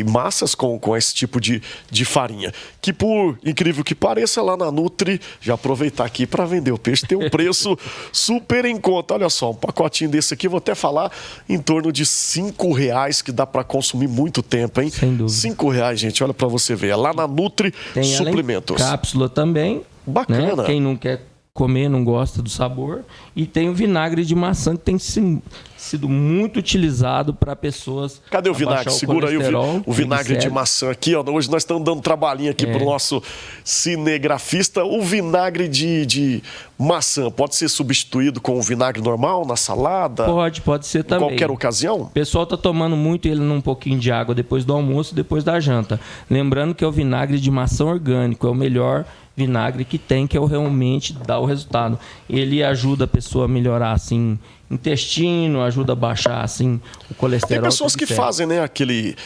Speaker 1: massas com esse tipo de farinha. Que, por incrível que pareça, lá na Nutri, já aproveitar aqui para vender o peixe, tem um preço super em conta. Olha só, um pacotinho desse aqui, vou até falar, em torno de R$5, que dá para consumir muito tempo, hein?
Speaker 3: Sem dúvida.
Speaker 1: R$5, gente, olha para você ver. É lá na Nutri
Speaker 3: tem
Speaker 1: Suplementos.
Speaker 3: Cápsula também.
Speaker 1: Bacana.
Speaker 3: Né? Quem não quer comer, não gosta do sabor. E tem o vinagre de maçã, que tem sido muito utilizado para pessoas.
Speaker 1: Cadê o vinagre? Segura aí o vinagre de maçã aqui, ó. Hoje nós estamos dando trabalhinho aqui para o nosso cinegrafista. O vinagre de maçã pode ser substituído com o vinagre normal na salada?
Speaker 3: Pode ser também.
Speaker 1: Em qualquer ocasião?
Speaker 3: O pessoal está tomando muito ele num pouquinho de água depois do almoço e depois da janta. Lembrando que é o vinagre de maçã orgânico, é o melhor vinagre que tem, que é realmente dá o resultado. Ele ajuda a pessoa a melhorar assim intestino, ajuda a baixar assim o colesterol.
Speaker 1: Tem pessoas que fazem, né, aquele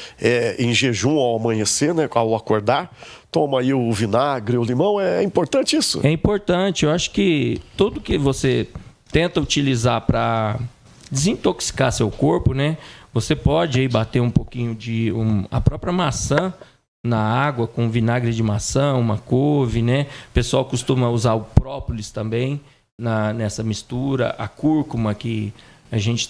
Speaker 1: em jejum ao amanhecer, né, ao acordar, toma aí o vinagre, o limão. É importante isso? É
Speaker 3: importante. Eu acho que tudo que você tenta utilizar para desintoxicar seu corpo, né, você pode aí bater um pouquinho a própria maçã na água com vinagre de maçã, uma couve, né? O pessoal costuma usar o própolis também nessa mistura, a cúrcuma, que a gente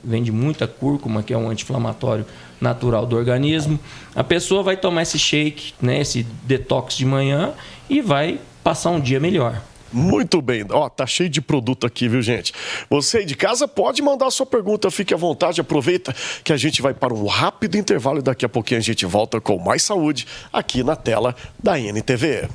Speaker 3: vende muita cúrcuma, que é um anti-inflamatório natural do organismo. A pessoa vai tomar esse shake, né, esse detox de manhã e vai passar um dia melhor.
Speaker 1: Muito bem, tá cheio de produto aqui, viu, gente? Você aí de casa pode mandar a sua pergunta, fique à vontade, aproveita que a gente vai para um rápido intervalo e daqui a pouquinho a gente volta com mais saúde aqui na tela da NTV.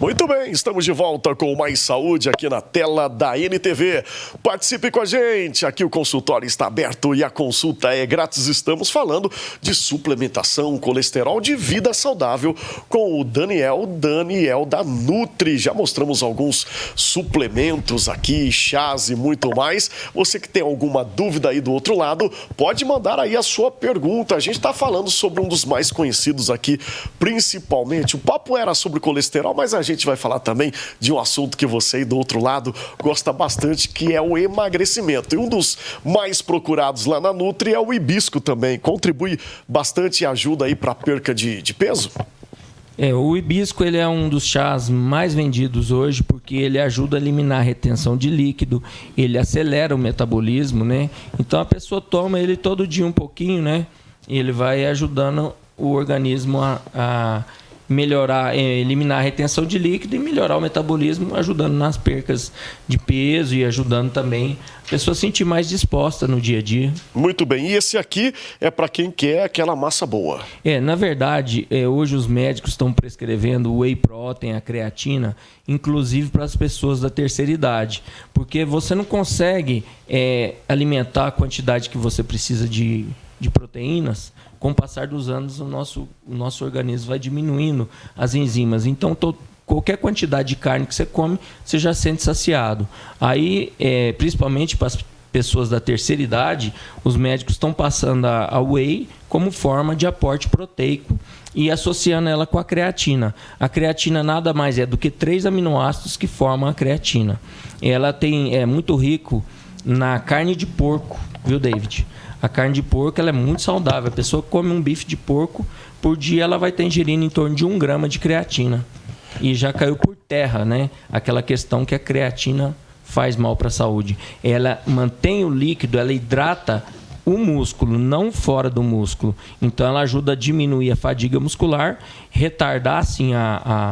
Speaker 1: Muito bem, estamos de volta com mais saúde aqui na tela da NTV. Participe com a gente, aqui o consultório está aberto e a consulta é grátis. Estamos falando de suplementação, colesterol, de vida saudável com o Daniel da Nutri. Já mostramos alguns suplementos aqui, chás e muito mais. Você que tem alguma dúvida aí do outro lado, pode mandar aí a sua pergunta. A gente está falando sobre um dos mais conhecidos aqui, principalmente. O papo era sobre colesterol, mas a gente vai falar também de um assunto que você aí do outro lado gosta bastante, que é o emagrecimento. E um dos mais procurados lá na Nutri é o hibisco também. Contribui bastante e ajuda aí para a perca de peso?
Speaker 3: O hibisco ele é um dos chás mais vendidos hoje porque ele ajuda a eliminar a retenção de líquido, ele acelera o metabolismo, né? Então a pessoa toma ele todo dia um pouquinho, né? E ele vai ajudando o organismo a melhorar, eliminar a retenção de líquido e melhorar o metabolismo, ajudando nas percas de peso e ajudando também a pessoa a se sentir mais disposta no dia a dia.
Speaker 1: Muito bem. E esse aqui é para quem quer aquela massa boa?
Speaker 3: Na verdade, hoje os médicos estão prescrevendo o whey protein, a creatina, inclusive para as pessoas da terceira idade, porque você não consegue alimentar a quantidade que você precisa de proteínas. Com o passar dos anos, o nosso organismo vai diminuindo as enzimas. Então, qualquer quantidade de carne que você come, você já sente saciado. Aí, principalmente para as pessoas da terceira idade, os médicos estão passando a whey como forma de aporte proteico e associando ela com a creatina. A creatina nada mais é do que 3 aminoácidos que formam a creatina. Ela é muito rico na carne de porco, viu, David? A carne de porco ela é muito saudável. A pessoa que come um bife de porco, por dia ela vai estar ingerindo em torno de 1 grama de creatina. E já caiu por terra, né? Aquela questão que a creatina faz mal para a saúde. Ela mantém o líquido, ela hidrata o músculo, não fora do músculo. Então ela ajuda a diminuir a fadiga muscular, retardar assim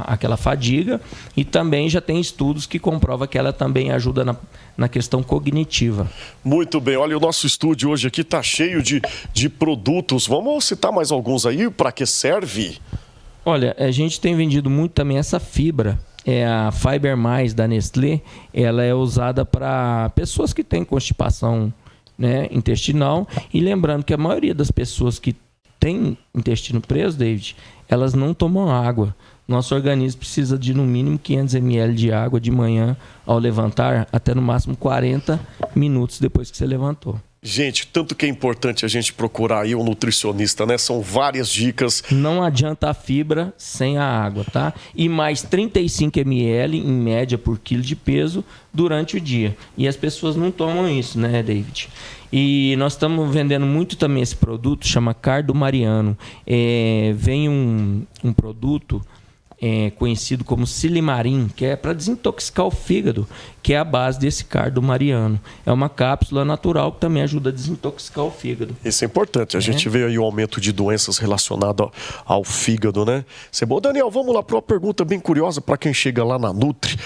Speaker 3: aquela fadiga, e também já tem estudos que comprovam que ela também ajuda na questão cognitiva.
Speaker 1: Muito bem, olha, o nosso estúdio hoje aqui está cheio de produtos. Vamos citar mais alguns aí, para que serve?
Speaker 3: Olha, a gente tem vendido muito também essa fibra. A Fiber Mais da Nestlé, ela é usada para pessoas que têm constipação, né, intestinal. E lembrando que a maioria das pessoas que têm intestino preso, David, elas não tomam água. Nosso organismo precisa de no mínimo 500 ml de água de manhã ao levantar, até no máximo 40 minutos depois que você levantou.
Speaker 1: Gente, tanto que é importante a gente procurar aí um nutricionista, né? São várias dicas.
Speaker 3: Não adianta a fibra sem a água, tá? E mais 35 ml em média por quilo de peso durante o dia. E as pessoas não tomam isso, né, David? E nós estamos vendendo muito também esse produto, chama Cardo Mariano. Vem um produto conhecido como Silimarin, que é para desintoxicar o fígado, que é a base desse Cardo Mariano. É uma cápsula natural que também ajuda a desintoxicar o fígado.
Speaker 1: Isso é importante. A gente vê aí o aumento de doenças relacionadas ao fígado, né? Isso é bom. Daniel, vamos lá para uma pergunta bem curiosa para quem chega lá na Nutri.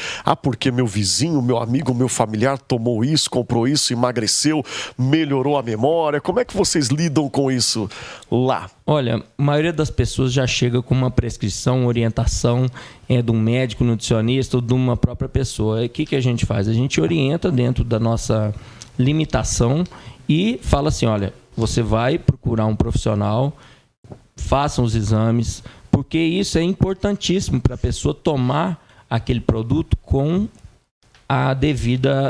Speaker 1: Porque meu vizinho, meu amigo, meu familiar tomou isso, comprou isso, emagreceu, melhorou a memória. Como é que vocês lidam com isso lá?
Speaker 3: Olha, a maioria das pessoas já chega com uma prescrição, orientação de um médico, nutricionista ou de uma própria pessoa. O que a gente faz? A gente orienta dentro da nossa limitação e fala assim, olha, você vai procurar um profissional, façam os exames, porque isso é importantíssimo para a pessoa tomar aquele produto com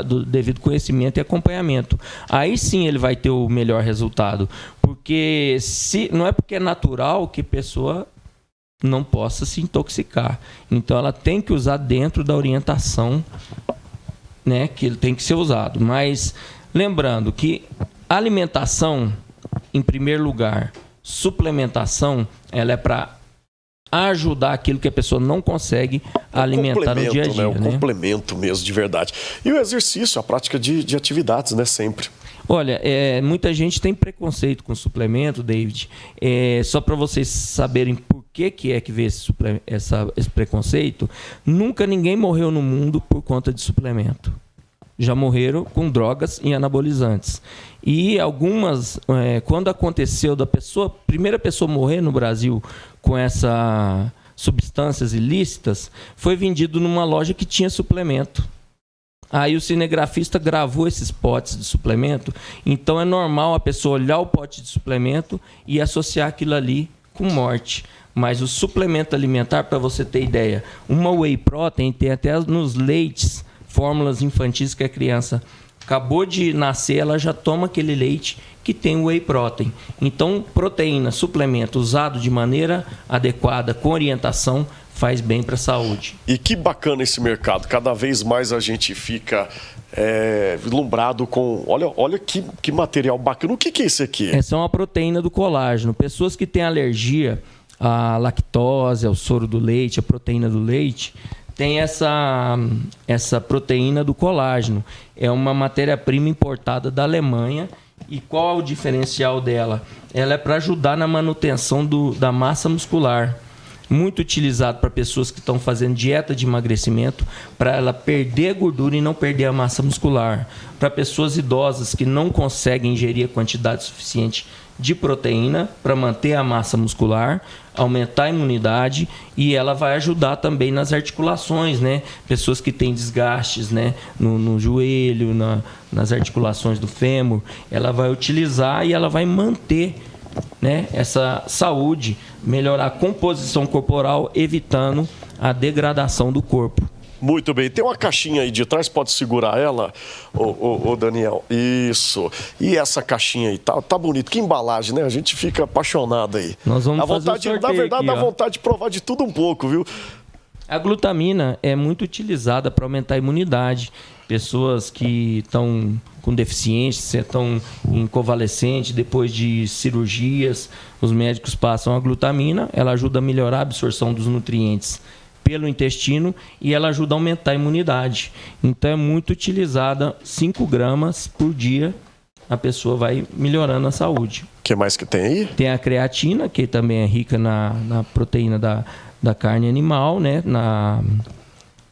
Speaker 3: do devido conhecimento e acompanhamento. Aí sim ele vai ter o melhor resultado. Porque não é porque é natural que a pessoa não possa se intoxicar. Então ela tem que usar dentro da orientação, né, que ele tem que ser usado. Mas lembrando que alimentação, em primeiro lugar, suplementação, ela é para ajudar aquilo que a pessoa não consegue alimentar no dia a dia.
Speaker 1: Né? Complemento mesmo, de verdade. E o exercício, a prática de atividades, né? Sempre.
Speaker 3: Olha, muita gente tem preconceito com suplemento, David. Só para vocês saberem por que veio esse preconceito, nunca ninguém morreu no mundo por conta de suplemento. Já morreram com drogas e anabolizantes. E algumas, quando aconteceu da primeira pessoa morrer no Brasil com essa substâncias ilícitas, foi vendido numa loja que tinha suplemento. Aí o cinegrafista gravou esses potes de suplemento, então é normal a pessoa olhar o pote de suplemento e associar aquilo ali com morte. Mas o suplemento alimentar, para você ter ideia, uma whey protein tem até nos leites, fórmulas infantis que a criança acabou de nascer, ela já toma aquele leite que tem whey protein. Então, proteína, suplemento usado de maneira adequada, com orientação, faz bem para a saúde.
Speaker 1: E que bacana esse mercado. Cada vez mais a gente fica vislumbrado com... Olha que material bacana. O que é esse aqui?
Speaker 3: Essa é uma proteína do colágeno. Pessoas que têm alergia à lactose, ao soro do leite, à proteína do leite, tem essa proteína do colágeno. É uma matéria-prima importada da Alemanha. E qual é o diferencial dela? Ela é para ajudar na manutenção da massa muscular. Muito utilizado para pessoas que estão fazendo dieta de emagrecimento, para ela perder a gordura e não perder a massa muscular. Para pessoas idosas que não conseguem ingerir a quantidade suficiente de proteína para manter a massa muscular, aumentar a imunidade, e ela vai ajudar também nas articulações, né? Pessoas que têm desgastes, né? no joelho, nas articulações do fêmur, ela vai utilizar e ela vai manter, né, essa saúde, melhorar a composição corporal, evitando a degradação do corpo.
Speaker 1: Muito bem. Tem uma caixinha aí de trás, pode segurar ela, ô Daniel? Isso. E essa caixinha aí, tá bonito. Que embalagem, né? A gente fica apaixonado aí.
Speaker 3: Nós vamos fazer o sorteio.
Speaker 1: Na verdade,
Speaker 3: aqui,
Speaker 1: dá vontade de provar de tudo um pouco, viu?
Speaker 3: A glutamina é muito utilizada para aumentar a imunidade. Pessoas que estão com deficiência, estão em convalescente, depois de cirurgias, os médicos passam a glutamina, ela ajuda a melhorar a absorção dos nutrientes pelo intestino e ela ajuda a aumentar a imunidade. Então é muito utilizada, 5 gramas por dia, a pessoa vai melhorando a saúde.
Speaker 1: O que mais que tem aí?
Speaker 3: Tem a creatina, que também é rica na proteína da carne animal, né?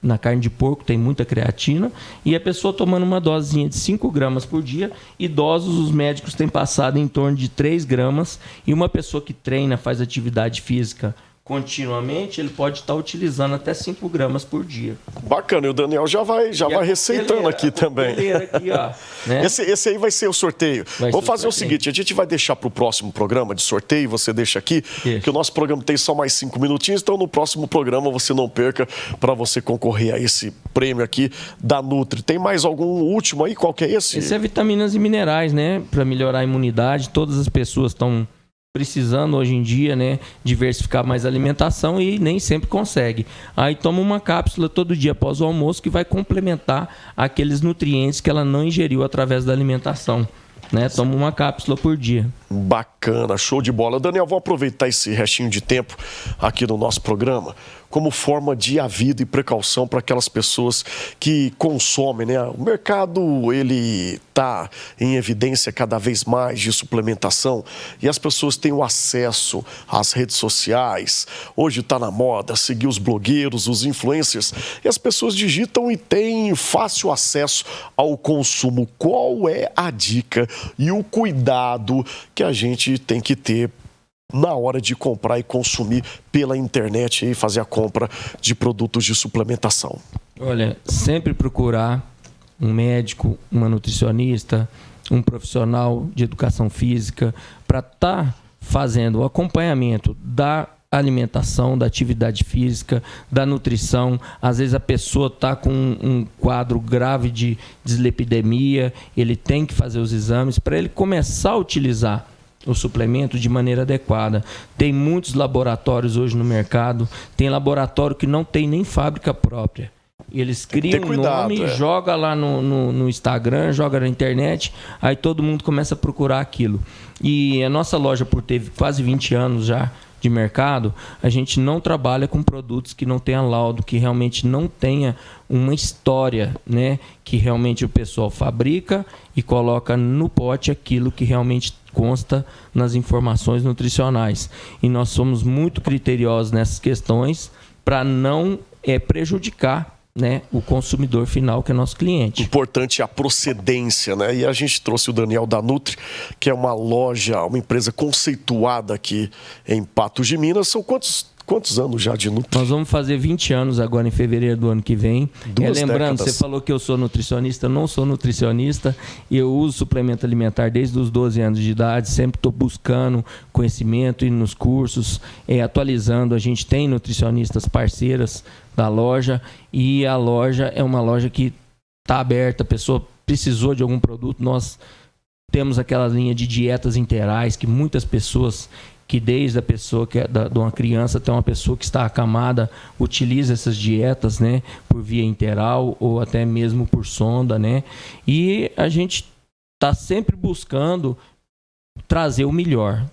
Speaker 3: Na carne de porco tem muita creatina, e a pessoa tomando uma dosinha de 5 gramas por dia. Idosos, os médicos têm passado em torno de 3 gramas, e uma pessoa que treina, faz atividade física continuamente, ele pode estar utilizando até 5 gramas por dia.
Speaker 1: Bacana, e o Daniel já vai receitando aqui também.
Speaker 3: Aqui, ó, né?
Speaker 1: Esse aí vai ser o sorteio. Vou fazer o seguinte, a gente vai deixar para o próximo programa de sorteio, você deixa aqui, que o nosso programa tem só mais 5 minutinhos, então no próximo programa você não perca para você concorrer a esse prêmio aqui da Nutri. Tem mais algum último aí? Qual que é esse?
Speaker 3: Esse é vitaminas e minerais, né? Para melhorar a imunidade. Todas as pessoas estão precisando hoje em dia, né, diversificar mais a alimentação e nem sempre consegue. Aí toma uma cápsula todo dia após o almoço que vai complementar aqueles nutrientes que ela não ingeriu através da alimentação, né? Toma uma cápsula por dia.
Speaker 1: Bacana, show de bola. Daniel, vou aproveitar esse restinho de tempo aqui no nosso programa como forma de aviso e precaução para aquelas pessoas que consomem, né? O mercado, ele está em evidência cada vez mais de suplementação e as pessoas têm o acesso às redes sociais. Hoje está na moda seguir os blogueiros, os influencers, e as pessoas digitam e têm fácil acesso ao consumo. Qual é a dica e o cuidado que a gente tem que ter na hora de comprar e consumir pela internet e fazer a compra de produtos de suplementação?
Speaker 3: Olha, sempre procurar um médico, uma nutricionista, um profissional de educação física para estar fazendo o acompanhamento da alimentação, da atividade física, da nutrição. Às vezes a pessoa está com um quadro grave de dislipidemia, ele tem que fazer os exames para ele começar a utilizar o suplemento de maneira adequada. Tem muitos laboratórios hoje no mercado, tem laboratório que não tem nem fábrica própria. Eles criam um nome, joga lá no Instagram, joga na internet, aí todo mundo começa a procurar aquilo. E a nossa loja, por ter quase 20 anos já de mercado, a gente não trabalha com produtos que não tenha laudo, que realmente não tenha uma história, né? Que realmente o pessoal fabrica e coloca no pote aquilo que realmente consta nas informações nutricionais. E nós somos muito criteriosos nessas questões para não prejudicar, né, o consumidor final, que é nosso cliente.
Speaker 1: Importante a procedência, né? E a gente trouxe o Daniel da Nutri, que é uma loja, uma empresa conceituada aqui em Patos de Minas. São quantos Quantos anos já de Nutri?
Speaker 3: Nós vamos fazer 20 anos agora em fevereiro do ano que vem. Lembrando,
Speaker 1: décadas.
Speaker 3: você falou que eu sou nutricionista, eu não sou nutricionista, e eu uso suplemento alimentar desde os 12 anos de idade, sempre estou buscando conhecimento e nos cursos, atualizando. A gente tem nutricionistas parceiras da loja, e a loja é uma loja que está aberta, a pessoa precisou de algum produto, nós temos aquela linha de dietas interais que muitas pessoas, que desde a pessoa que é de uma criança até uma pessoa que está acamada, utiliza essas dietas, né, por via interal ou até mesmo por sonda, né? E a gente está sempre buscando trazer o melhor.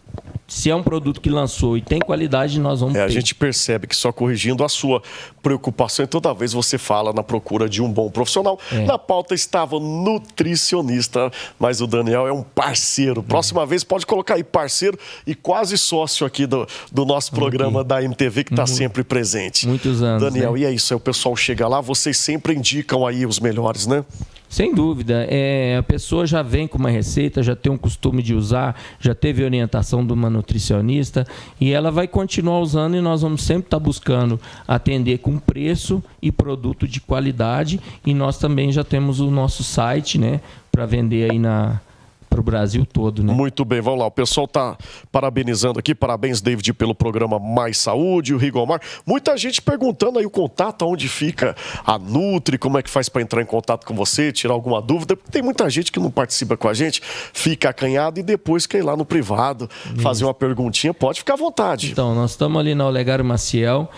Speaker 3: Se é um produto que lançou e tem qualidade, nós vamos ter.
Speaker 1: A gente percebe que, só corrigindo a sua preocupação, e toda vez você fala na procura de um bom profissional. Na pauta estava nutricionista, mas o Daniel é um parceiro. Próxima vez pode colocar aí parceiro e quase sócio aqui do nosso programa da MTV, que está sempre presente.
Speaker 3: Muitos anos,
Speaker 1: Daniel,
Speaker 3: né?
Speaker 1: E é isso, aí o pessoal chega lá, vocês sempre indicam aí os melhores, né?
Speaker 3: Sem dúvida, a pessoa já vem com uma receita, já tem um costume de usar, já teve orientação de uma nutricionista e ela vai continuar usando, e nós vamos sempre estar buscando atender com preço e produto de qualidade, e nós também já temos o nosso site, né, para vender aí para o Brasil todo, né?
Speaker 1: Muito bem, vamos lá. O pessoal está parabenizando aqui. Parabéns, David, pelo programa Mais Saúde, o Rigomar. Muita gente perguntando aí o contato, onde fica a Nutri, como é que faz para entrar em contato com você, tirar alguma dúvida. Porque tem muita gente que não participa com a gente, fica acanhado e depois quer ir lá no privado fazer uma perguntinha. Pode ficar à vontade.
Speaker 3: Então, nós estamos ali na Olegário Maciel,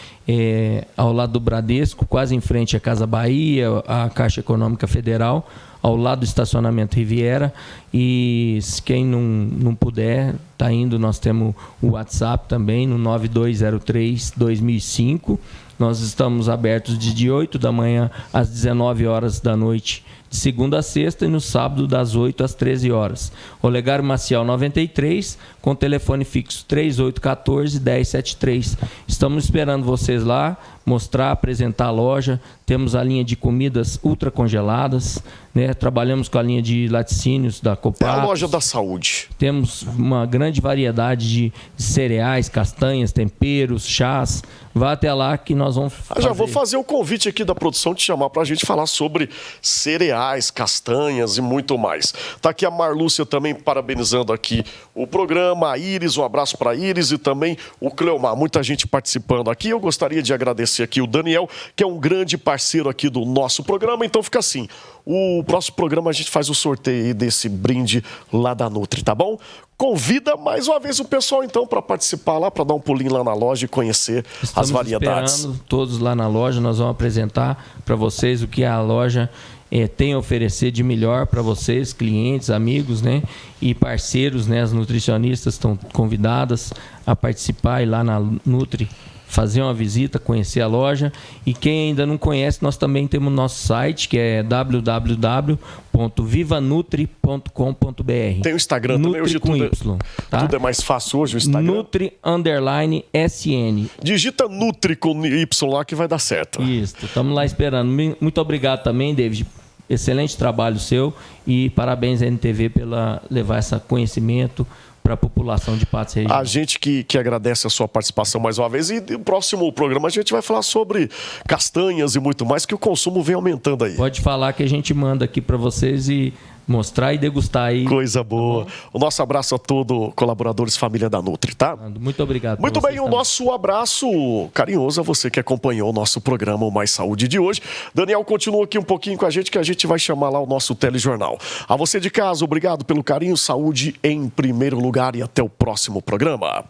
Speaker 3: ao lado do Bradesco, quase em frente à Casa Bahia, à Caixa Econômica Federal, ao lado do estacionamento Riviera. E quem não puder, tá indo, nós temos o WhatsApp também no 9203-2005. Nós estamos abertos de 8 da manhã às 19 horas da noite, de segunda a sexta, e no sábado das 8 às 13 horas. Olegário Maciel 93, com telefone fixo 3814-1073. Estamos esperando vocês lá, mostrar, apresentar a loja. Temos a linha de comidas ultra congeladas, né? Trabalhamos com a linha de laticínios da
Speaker 1: É
Speaker 3: Copac.
Speaker 1: a loja da saúde.
Speaker 3: Temos uma grande variedade de cereais, castanhas, temperos, chás. Vá até lá que nós vamos fazer.
Speaker 1: Já vou fazer o convite aqui da produção de chamar para a gente falar sobre cereais, castanhas e muito mais. Tá aqui a Marlúcia também parabenizando aqui o programa, a Iris, um abraço para a Iris, e também o Cleomar. Muita gente participando aqui. Eu gostaria de agradecer aqui o Daniel, que é um grande parceiro aqui do nosso programa. Então fica assim, o próximo programa a gente faz o sorteio aí desse brinde lá da Nutri, tá bom? Convida mais uma vez o pessoal, então, para participar lá, para dar um pulinho lá na loja e conhecer as variedades.
Speaker 3: Esperando todos lá na loja. Nós vamos apresentar para vocês o que a loja tem a oferecer de melhor para vocês, clientes, amigos, né, e parceiros, né? As nutricionistas estão convidadas a participar e lá na Nutri fazer uma visita, conhecer a loja. E quem ainda não conhece, nós também temos nosso site, que é www.vivanutri.com.br.
Speaker 1: Tem o Instagram
Speaker 3: Nutri
Speaker 1: também, hoje
Speaker 3: com
Speaker 1: tudo,
Speaker 3: Y, tá?
Speaker 1: Tudo é mais fácil hoje, o Instagram.
Speaker 3: Nutri_SN.
Speaker 1: Digita Nutri com Y lá que vai dar certo.
Speaker 3: Isso, estamos lá esperando. Muito obrigado também, David. Excelente trabalho seu, e parabéns à NTV pela levar esse conhecimento para a população de Patos e região.
Speaker 1: A gente que agradece a sua participação mais uma vez, e no próximo programa a gente vai falar sobre castanhas e muito mais, que o consumo vem aumentando aí.
Speaker 3: Pode falar que a gente manda aqui para vocês e mostrar e degustar aí.
Speaker 1: Coisa boa.
Speaker 3: Tá,
Speaker 1: o nosso abraço a todos colaboradores, família da Nutri, tá?
Speaker 3: muito obrigado.
Speaker 1: Muito bem, o
Speaker 3: também.
Speaker 1: nosso abraço carinhoso a você que acompanhou o nosso programa, o Mais Saúde de hoje. Daniel continua aqui um pouquinho com a gente, que a gente vai chamar lá o nosso telejornal. A você de casa, obrigado pelo carinho, saúde em primeiro lugar, e até o próximo programa.